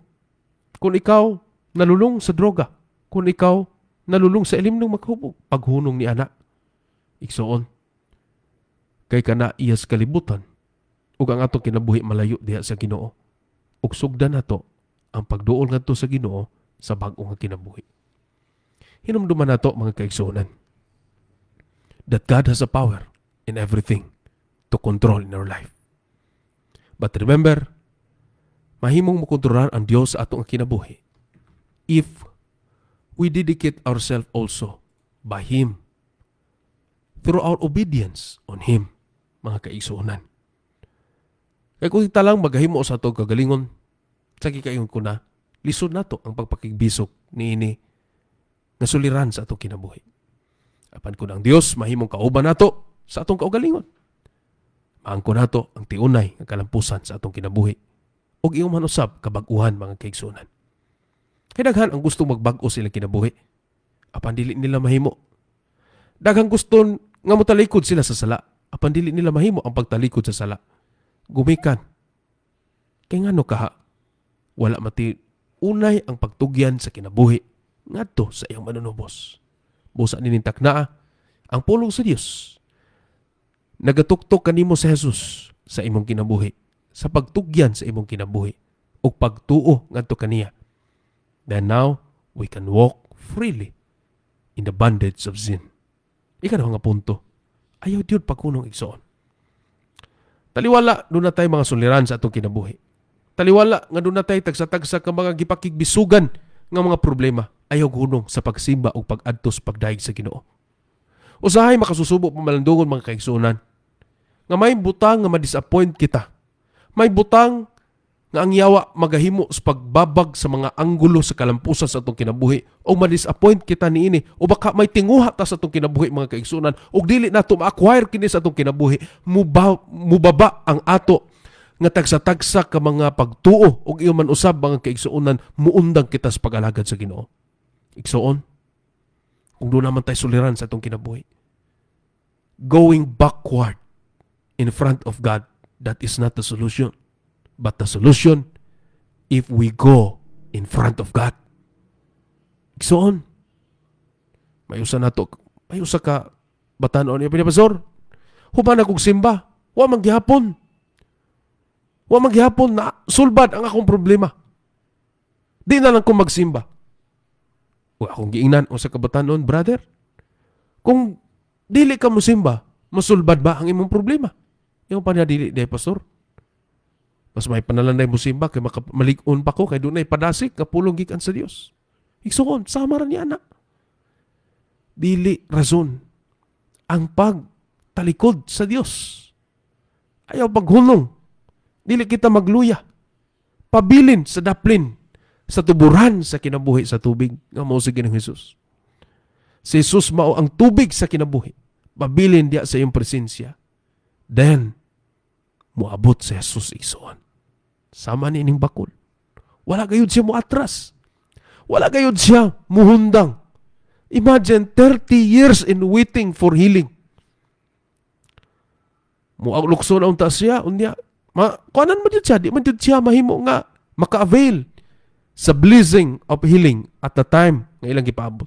kung ikaw nalulong sa droga, kung ikaw nalulong sa ilimnong maghubog, paghunong ni anak, igsuon, kay kana iyas kalibutan, ug ang atong kinabuhi malayo diha sa Ginoo. Ug sugdan nato ang pagduol ngadto sa Ginoo sa bag-o nga kinabuhi. Hinumduman nato mga kaigsuonan that God has a power in everything to control in our life. But remember, mahimong makontrolar ang Dios sa atong kinabuhi if we dedicate ourselves also by Him through our obedience on Him, mga kaigsuonan. Kaya kung kita lang magahimo sa atong kagalingon, sagi kayon ko na, lisod na to ang pagpakigbisok ni ini nga suliran sa atong kinabuhi. Apan ko ng Dios, mahimong kauban nato sa atong kaugalingon. Maangko nato ang tiunay ang kalampusan sa atong kinabuhi. Og iyong manusab kabag-uhan, mga kaigsuonan. Kaya daghan ang gusto magbag-o silang kinabuhi. Apan dili nila mahimo. Daghang gusto nga motalikod sila sa sala. Apan dili nila mahimo ang pagtalikod sa sala. Gumikan. Kaya nga no kaha, wala mati unay ang pagtugyan sa kinabuhi ngadto sa iyang manunubos. Busa ninintak na ang pulong sa Dios. Nagatuktok kanimo sa Jesus sa imong kinabuhi, sa pagtugyan sa imong kinabuhi ug pagtuo ngadto kaniya. Then now, we can walk freely in the bondage of sin. Ika na nga punto. Ayaw Diyod pagkunong igsoon. Taliwala, doon na tayo mga suliran sa atong kinabuhi. Taliwala, nga doon na tayo tagsa-tagsa ka mga gipakigbisugan nga mga problema. Ayaw gunong sa pagsimba o pag-adtos pagdaig sa Ginoo. Usahay makasusubo pamalandungon mga kaigsuonan. Nga may butang nga ma-disappoint kita. May butang nga ang yawa magahimo sa pagbabag sa mga anggulo sa kalampusan sa atong kinabuhi o ma-disappoint kita niini o baka may tinguha ta sa atong kinabuhi, mga kaigsuonan, o dili nato ma-acquire kini sa atong kinabuhi, mubaba ang ato nga tagsa-tagsa ka mga pagtuo o iyo man usab, mga kaigsuonan, muundang kita sa pag-alagad sa Ginoo. Igsuon, kung doon naman tayo suliran sa atong kinabuhi, going backward in front of God, that is not the solution. But the solution, if we go in front of God. Igsoon, may usa ka batanon niya, Pastor, human akong simba, wa magyapon na sulbad ang akong problema. Di na lang kong magsimba. Wa akong giingnan o sa kabatanon, brother, kung dili ka mo simba, masulbad ba ang imong problema? Yung panadili day, Pastor. Mas may panalanday mo simba, kay malik-on pa ko, kay doon ay padasik, kapulong gikan sa Dios. Igsuon, sama rin niya na. Dili rason ang pagtalikod sa Dios. Ayaw paghulong. Dili kita magluya. Pabilin sa daplin, sa tuburan sa kinabuhi sa tubig, nga mao si Ginoong Hesus. Si Jesus mao ang tubig sa kinabuhi. Pabilin diya sa iyong presensya. Then, muabot si Jesus igsoon. Sama ni ining bakol. Wala gayud siya muatras. Wala gayud siya muhundang. Imagine 30 years in waiting for healing. Muaglukso na unta siya, unya, kuanan mo dyan siya, di man dyan siya mahimo nga maka-avail sa blessing of healing at the time nga ilang gipaabot.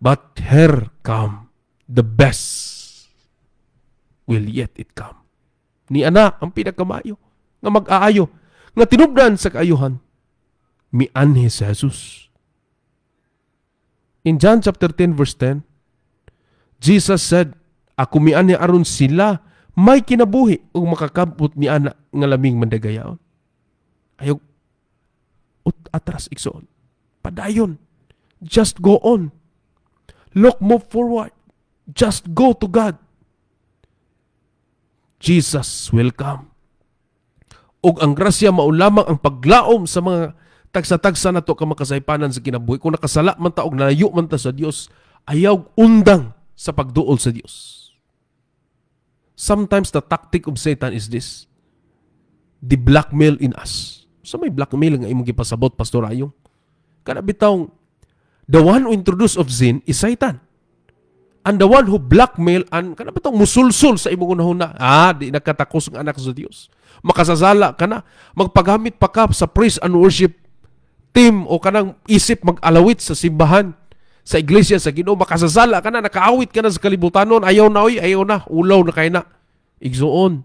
But here come the best will yet it come. Ni ana ang pinakamayo nga mag-aayo nga tinubdan sa kaayuhan, mianhi si Jesus. In John chapter 10 verse 10, Jesus said, ako mianhi aron sila may kinabuhi ug makakabot ni ana nga laming mandagayaon. Ayog atras igsoon. Padayon. Just go on. Look, move forward. Just go to God. Jesus will come. Ug ang grasya mao lamang ang paglaom sa mga tagsa-tagsa nato ka makasaypanan sa kinabuhi. Kung nakasala man ta og nalayo man ta sa Dios, ayaw undang sa pagduol sa Dios. Sometimes the tactic of Satan is this: the blackmail in us. So may blackmail nga imong gipasabot, Pastor Ayong. Kana bitaw, the one who introduced of sin is Satan. And the one who blackmail, and kana bitaw musulsul sa imong unahuna, di nakatakos ang anak sa Dios. Makasasala ka na, magpagamit pa ka sa praise and worship team o kanang isip mag-alawit sa simbahan, sa iglesia, sa Ginoo, makasasala ka na, nakaawit ka na sa kalibutanon, ayaw na, ulaw na kayo na. Igsoon,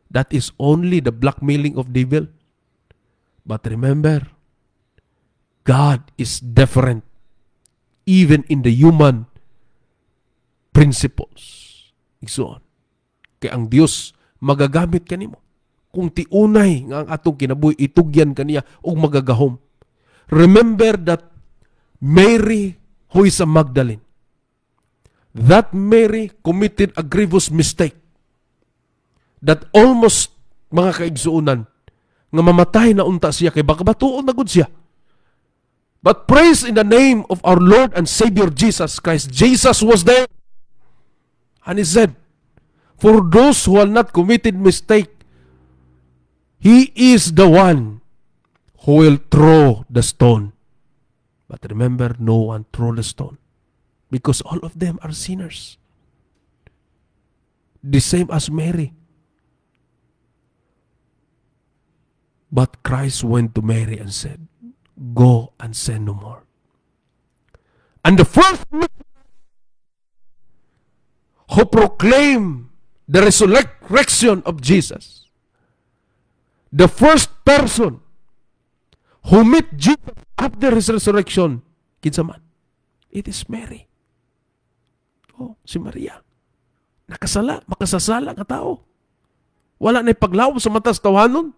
that is only the blackmailing of devil. But remember, God is different even in the human principles. Igsoon, kaya ang Dios magagamit kanimo. kung tiunay nga ang atong kinabuhi itugyan kaniya og magagahom. Remember that Mary who is a Magdalene, that Mary committed a grievous mistake that almost, mga kaigsuunan, nga mamatay na unta siya kay baka batuon na gud siya. But praise in the name of our Lord and Savior Jesus Christ. Jesus was there. And he said, for those who have not committed mistake, he is the one who will throw the stone. But remember, no one threw the stone, because all of them are sinners. The same as Mary. But Christ went to Mary and said, go and sin no more. And the first who proclaimed the resurrection of Jesus, the first person who met Jesus after his resurrection, kinsa man? It is Mary. Oh, si Maria. Makasasala nga tao. Wala na ipaglaom sa matas tawanon.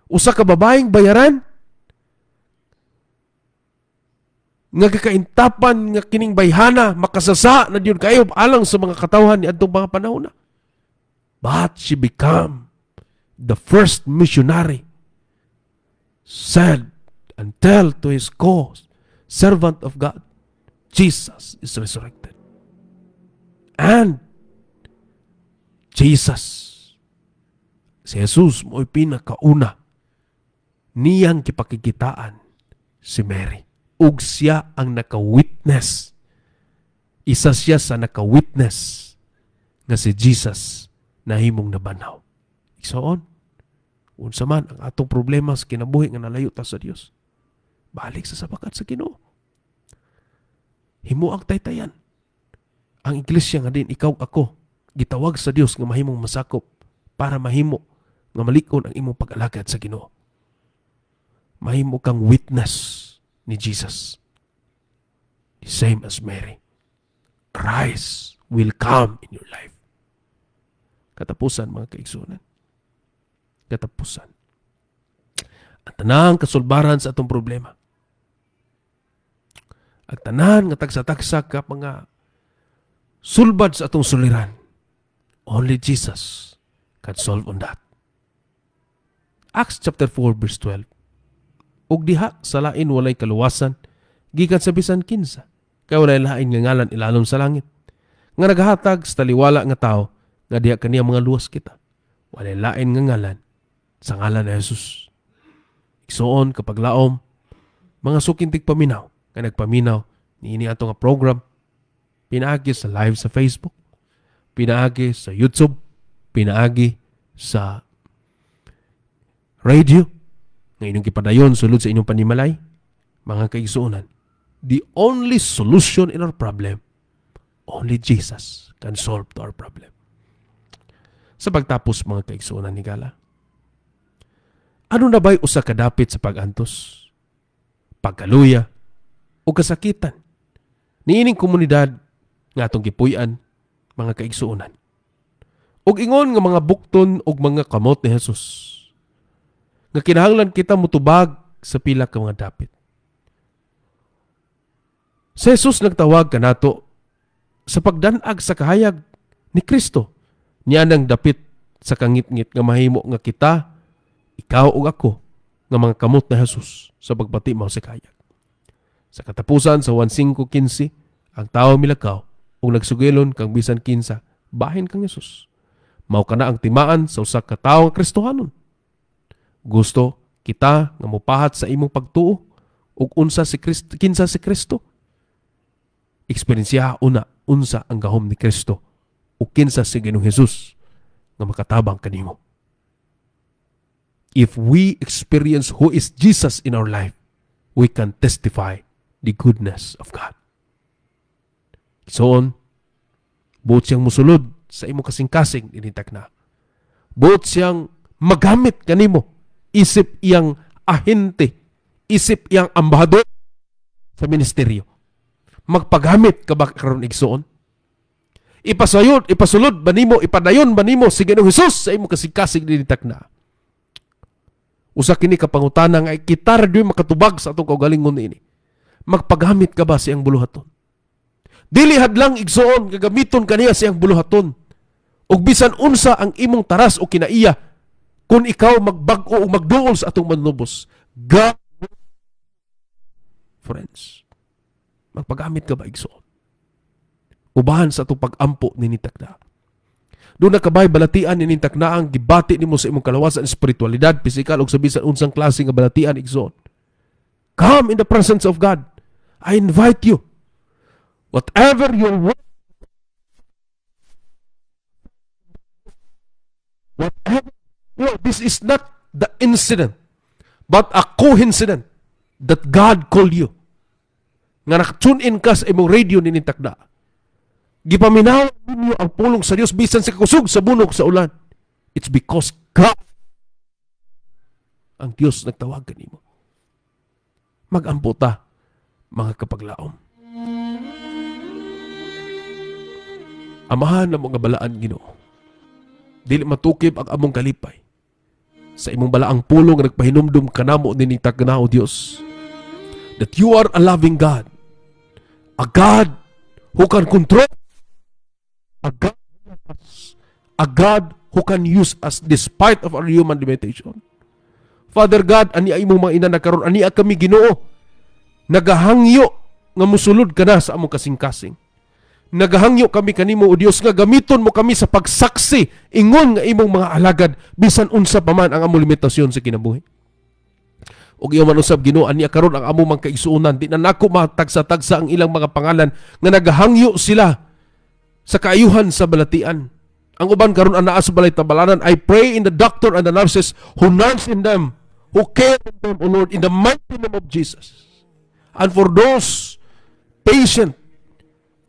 Usa ka babaeng bayaran. Nga kakaintapan nga kining bayhana, makasasa na diyon kayo alang sa mga katawhan ni adtong mga panahon na. But she became the first missionary, said and tell to his co-servant of God, Jesus is resurrected. And Jesus, si Jesus mo'y pinakauna niyang kipakikitaan si Mary. Ug siya ang naka-witness. Isa siya sa naka-witness nga si Jesus nahimong nabanaw. Igsoon, unsa man ang atong problema sa kinabuhi nga nalayo ta sa Dios, balik sa sabakat sa Ginoo. Himo ang taytayan. Ang iglesia nga din, ikaw ako, gitawag sa Dios nga mahimong masakop para mahimo nga malikon ang imong pag-alagad sa Ginoo. Mahimo kang witness ni Jesus. The same as Mary. Christ will come in your life. Katapusan, mga kaigsunan. Katapusan. Ang tanang kasulbaran sa atong problema. Ang tanan nga tagsa-tagsa ka mga sulbad sa atong suliran. Only Jesus can solve on that. Acts chapter 4 verse 12. Ug diha sa lain walay kaluwasan gikan sa bisan kinsa, kay walay lain nga ngalan ilalom sa langit nga nagahatag sa taliwala nga tao nga diha kaniya mga luwas kita. Walay lain nga ngalan sa ngalan ni Jesus. Igsoon kapag laom mga sukintig paminaw nga nagpaminaw niini ato nga program, pinaagi sa live sa Facebook, pinaagi sa YouTube, pinaagi sa radio nga inyong kipadayon sulod sa inyong panimalay. Mga kaigsuonan, the only solution in our problem, only Jesus can solve our problem. Sa pagtapos, mga kaigsuonan ni Gala, ano na ba'y usa kadapit sa pagantos, pagkaluya, o kasakitan niining komunidad nga atong gipuy-an, mga kaigsuonan, og ingon nga mga bukton og mga kamot ni Jesus nga kinahanglan kita mutubag sa pila ka mga dapit. Si Jesus nagtawag kanato sa pagdanag sa kahayag ni Kristo. Niya nang dapit sa kangit-ngit nga mahimo nga kita, ikaw ug ako, nga mga kamot na Jesus sa pagbati mao sa kahayag. Sa katapusan sa 1:5:15, ang tao milakaw ug nagsugilon kang bisan kinsa bahin kang Jesus. Mao kana ang timaan sa usa ka tawo nga Kristohanon. Gusto kita nga mopahat sa imong pagtuo ug unsa si Kristo, kinsa si Kristo. Eksperensiya una unsa ang gahom ni Kristo ug kinsa si Ginoong Hesus nga makatabang kanimo. If we experience who is Jesus in our life, we can testify the goodness of God. So buot siyang musulod sa imong kasing-kasing initak na. Buot siyang magamit kanimo. Isip iyang ahente, isip iyang ambahador sa ministeryo. Magpagamit ka ba karon igsoon? Ipasulod ba nimo, ipadayon ba nimo si Ginoong Hesus sa imong kasing-kasing dinitak na? Usa kini kapangutana nga kita radyo makatubag sa atong kaugalingon ini. Magpagamit ka ba siyang buluhaton? Dili hadlang igsoon gagamiton kaniya siyang buluhaton. Ug bisan unsa ang imong taras o kinaiya kung ikaw magbag-o o magduol sa atong manlubos. God, friends, magpagamit ka ba igsoon? Ubahan sa atong pag-ampo ni Takda. Doon na kabay balatian ni Takda ang gibati nimo sa imong kalawasan, espiritualidad, pisikal ug sa bisan unsang klase nga balatian igsoon. Come in the presence of God. I invite you. Whatever your work, whatever, this is not the incident, but a coincidence that God called you. Nga nakatune in ka sa imong radio ni Takda. Gipaminaw ninyo ang pulong sa Dios bisan sa kusog sa bunog sa ulan. It's because God, ang Dios nagtawag kanimo. Mag-ampo ta, mga kapaglaom. Amahan na mga balaan, Ginoo. Dili matukib ang among kalipay. Sa imong balaang pulong nga nagpahinumdum kanamo ni Takda, O Dios, that you are a loving God. A God who can control. A God who can use us despite of our human limitation. Father God, ani ay imong mga ina nagkaroon, ani kami Ginoo, nagahangyo nga musulod ka na sa among kasing-kasing. Nagahangyo kami kanimo, O Dios, nga gamiton mo kami sa pagsaksi ingon nga imong mga alagad bisan unsa pa man ang among limitasyon sa kinabuhi. Og iyo man usab Ginoo, ani karon ang among mga kaigsuonan, di na nako matagsa-tagsa ang ilang mga pangalan nga nagahangyo sila sa kaayuhan sa balatian. Ang uban karon anaa sa balay tabalanan. I pray in the doctor and the nurses who nurse in them, who care in them, O Lord, in the mighty name of Jesus. And for those patient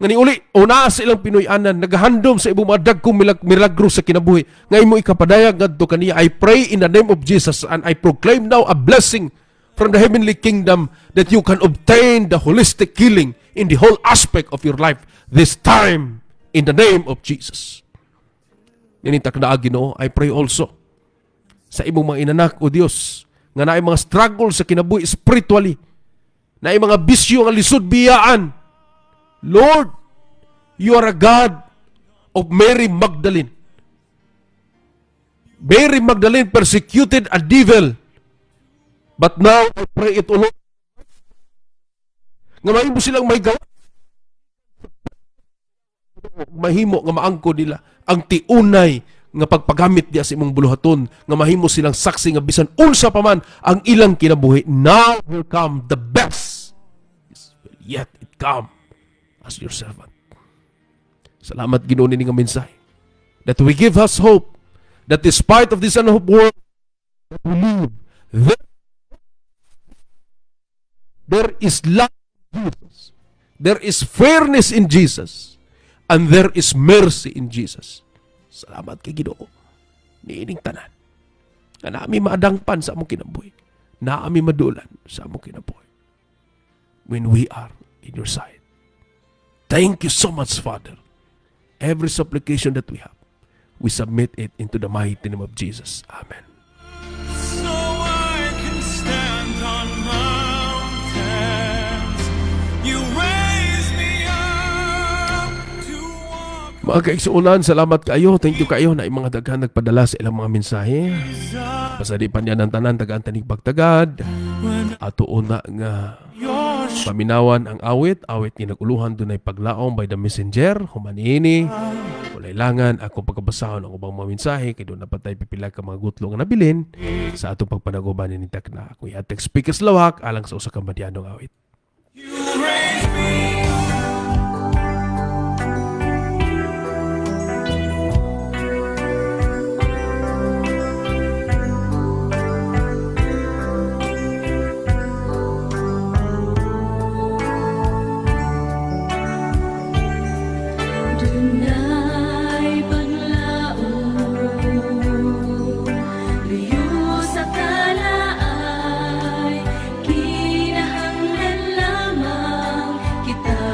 nga niuli o naa sa ilang Pinoy-anan, nagahandom sa ibong mga dagkong milagro sa kinabuhi, nga imo ikapadayag ngadto kaniya, I pray in the name of Jesus and I proclaim now a blessing from the heavenly kingdom that you can obtain the holistic healing in the whole aspect of your life this time in the name of Jesus. Ninitakda Ginoo, I pray also sa imong mga inanak, O Dios, nga naay mga struggle sa kinabuhi spiritually, naay mga bisyo nga lisod biyaan. Lord, you are a God of Mary Magdalene. Mary Magdalene persecuted a devil. But now, I pray it, O Lord, nga mahimo silang may gawa. Mahimo nga maangko nila ang tiunay nga pagpagamit diya sa imong buluhaton, nga mahimo silang saksi nga bisan unsa pa man ang ilang kinabuhi. Now will come the best. Yet it come as your servant. Salamat Ginoo ni nga mensahe that we give us hope that despite of this unhope world that we live, there is love in Jesus, there is fairness in Jesus, and there is mercy in Jesus. Salamat kay Ginoo niining tanan nga naami maadangpan sa among kinabuhi, naami madulan sa among kinabuhi when we are in your side. Thank you so much, Father. Every supplication that we have, we submit it into the mighty name of Jesus. Amen. So I can stand on mountains. You raise me up to walk. Mga kaigsuunan, salamat kayo. Thank you kayo na mga daghan nagpadala sa ilang mga mensahe. Pasadi pa niya ng tanan, tagaan tanig pagtagad. Ato una nga paminawan ang awit ni naguluhan dunay paglaom by the messenger, humanini. Walay akong pagkabasahon ang ubang mga mensahe, kay doon napatay pipila ka mga gutlo nga nabilin sa atong pagpanaguban ni Takda. Kuya Atek Speakers Lawak, alang sa usa ka madyanong awit. You raise me. Dunay paglaom, liyo sa kalaay, kinahanglan lamang kita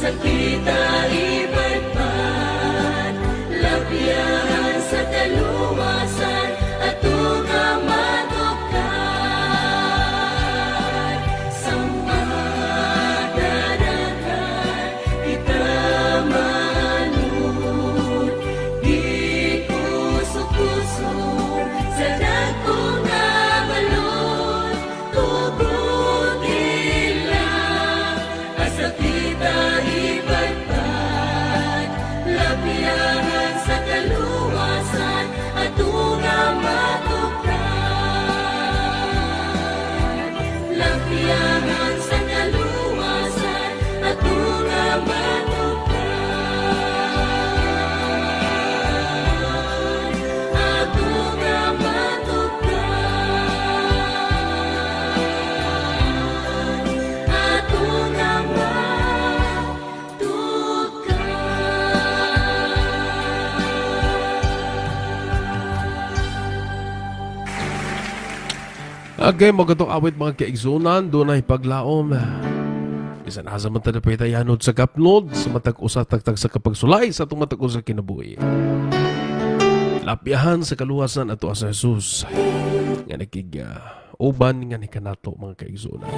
kita ipadpad, lapihan sa kaluwasan at tunga matukad. Samad darakan kita manut, di kusok-kusok sa dakong nga balon, tugod nila asa kita ipadpad, lapihan sa kaluwasan at tunga matukad. Lapihan sa kaluwasan at tunga matukad. At tunga matukad. At tunga Okay, magatong awit mga kaigsunan, doon ay paglaom. Bisan asa man tayo pitayanod sa kapnod, sa matag usa tagtag sa kapagsulay, sa itong matag usa kinabuhi. Lapiahan sa kaluwasan ato sa Jesus. Nga nakig uban nga ni kanato mga kaigsunan.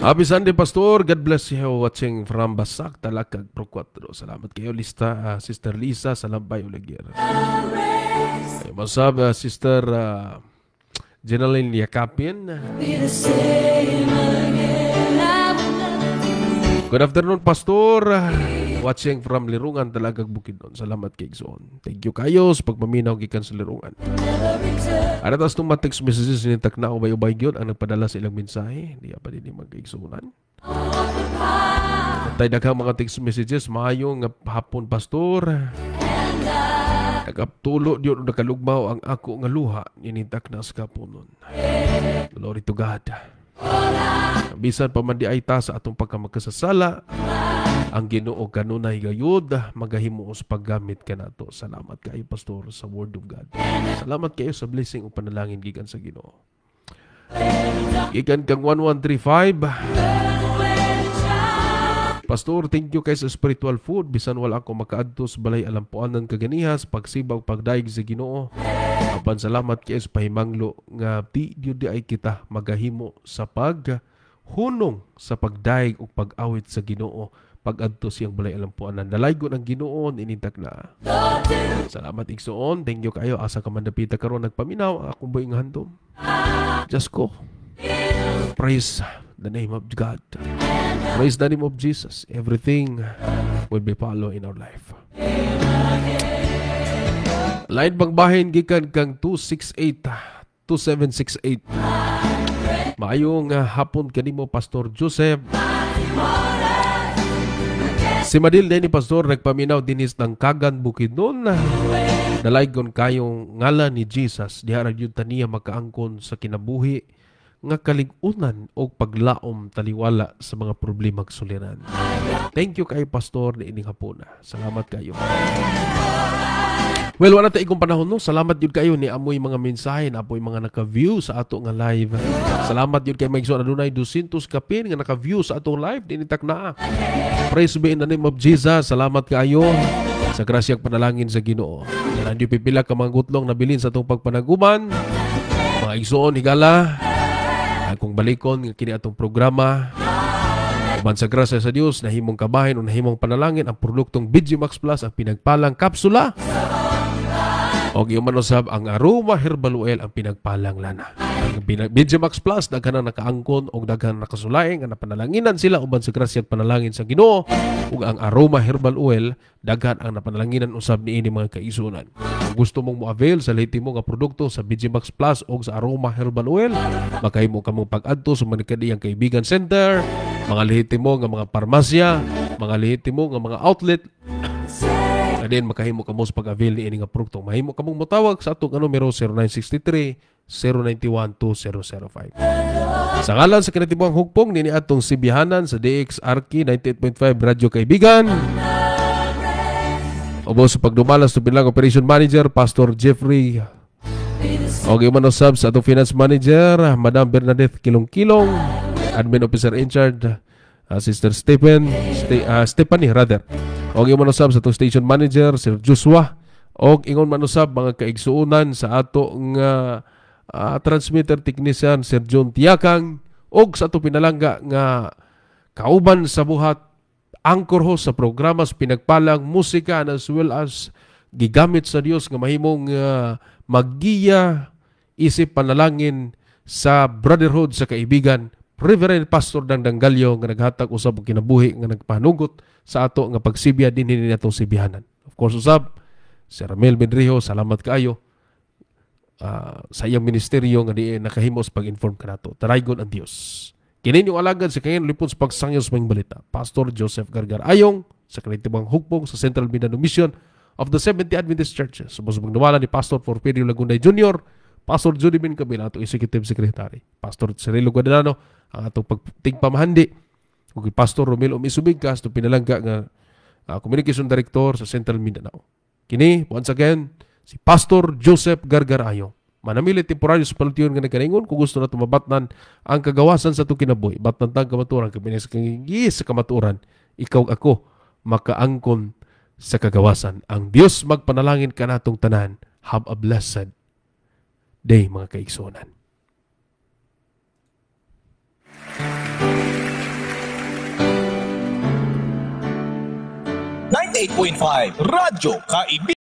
Happy Sunday, Pastor. God bless you watching from Basak, Talakag, Pro 4. Salamat kayo, Sister Lisa, Salambay, Uligir. Masab, Sister Jenaline Yakapin. Good afternoon, Pastor. Watching from Lirungan, Talagag, Bukidnon. Salamat kay Igsoon. Thank you kayo sa pagpaminaw gikan sa Lirungan. Aratas itong text messages ni Takna ubay-ubay yun ang nagpadala sa ilang mensahe. Hindi pa din mag-igsunan. Tayo daghang mga text messages. Maayong hapon, Pastor. Nagaptulo diyon nakalugmaw ang ako nga luha. Ninintak na sa kapunon. Glory to God. Bisan pa man di ay ta sa atong pagkamakasasala, ang Ginoo kanunay gayud magahimo sa paggamit kanato. Salamat kayo, Pastor, sa Word of God. Salamat kayo sa blessing o panalangin gikan sa Ginoo. Gikan kang 1135. Pastor, thank you kay sa spiritual food. Bisan wala ako makaadto sa balay alampuanan kaganihas, pagsibag pagdaig sa Ginoo. Apan salamat kayo sa pahimanglo nga di ay kita magahimo sa paghunong sa pagdaig o pag-awit sa Ginoo. Pag-adto siyang balay alampuanan. Nalaygon ang Ginoo, inintak na. Salamat, Igsoon. Thank you kayo. Asa ka man napita karon nagpaminaw. Akong buing handom. Just go. Praise the name of God. Praise the name of Jesus. Everything will be follow in our life. Line bang bahin gikan kang 268-2768. Maayong hapon kanimo, Pastor Joseph. Si Madil din ni Pastor nagpaminaw dinis ng Kagan Bukidnon. Nalaygon kayong ngalan ni Jesus. Diha ra gyud taniya makaangkon sa kinabuhi nga kaligunan o paglaom taliwala sa mga problema suliran. Thank you kay Pastor ni ining hapon. Salamat kayo. Well, wala tayo ikong panahon, no? Salamat yun kayo ni amoy mga mensahe na apoy mga naka-view sa ato nga live. Salamat yun kayo Maigsoon Adunay 200 kapin nga naka-view sa atong live. Dinitak na. Praise be in the name of Jesus. Salamat kayo sa grasyang panalangin sa Ginoo. Yan, hindi pipila ka mga gutlong nabilin sa atong pagpanaguman. Mga Igsoon, higala. Kung balikon, kini atong programa. Uban sa grasya sa Dios, nahimong kabahin o nahimong panalangin ang produktong BGMax Plus, ang pinagpalang kapsula. O giumanosab ang Aroma Herbal Oil, ang pinagpalang lana. Ang BGMax Plus, daghan na nakaangkon o daghan na nakasulaing, ang napanalanginan sila uban sa grasya at panalangin sa Ginoo. Ug ang Aroma Herbal Oil, daghan ang napanalanginan usab ni ini mga kaisunan. Kung gusto mong mo-avail sa latest mo nga produkto sa BGMax Plus o sa Aroma Herbal Oil, makahimo ka mong pag-adto sa manikadiyang kaibigan center, mga lehitimo nga mga parmasya, mga lehitimo nga mga outlet. Then makahimo ka mo sa pag-avail ni ini nga produkto. Mahimo ka mong motawag sa atong numero 0963-091-2005. Sa ngalan sa kinatibang hugpong nini atong sibihanan sa DXRK 98.5 Radyo Kaibigan. Obo sa pagdumalas sa bilang Operation Manager Pastor Jeffrey. O gimanosab sa atong Finance Manager Madam Bernadette Kilong-Kilong. Admin Officer in charge, Sister Stephanie rather. Og ingon manusab sa itong station manager, Sir Joshua. Og ingon manusab mga kaigsuunan sa ato nga transmitter technician, Sir John Tiakang. Og sa ato pinalangga nga kauban sa buhat anchor host sa programa sa pinagpalang musika as well as gigamit sa Dios nga mahimong maggiya isip panalangin sa brotherhood sa kaibigan, Reverend Pastor Dangdang Galyo nga naghatag usab og kinabuhi nga nagpanugot sa ato nga pagsibya dinhi natong sibihanan. Of course usab Sir Melvin Rijo, salamat kaayo sa iyang ministeryo nga di nakahimos pag-inform kanato. Taraygon ang Dios. Kini yung alagad sa kanyang lipon sa pagsangyo sa mga balita, Pastor Joseph Gargar Ayong, sa kanitibang hukbong sa Central Mindanao Mission of the 70 Adventist Churches. Subos magdawala ni Pastor Porfirio Lagunday Jr., Pastor Judy Bin Kabila, atong Executive Secretary, Pastor Cirilo Guadalano, ang atong pagtingpamahandi, ug Pastor Romel Umisubigkas, itong pinalangga nga Communication Director sa Central Mindanao. Kini, once again, si Pastor Joseph Gargar Ayong. Manamili temporaryo sa palutiyon nga nagkaningon kung gusto na tumabatnan ang kagawasan sa itong kinabuhi. Batnan tang kamaturan, kabinis sa kamaturan, ikaw ako makaangkon sa kagawasan. Ang Diyos magpanalangin ka natong tanan. Have a blessed day, mga kaigsunan. .5 Radyo Kaibigan.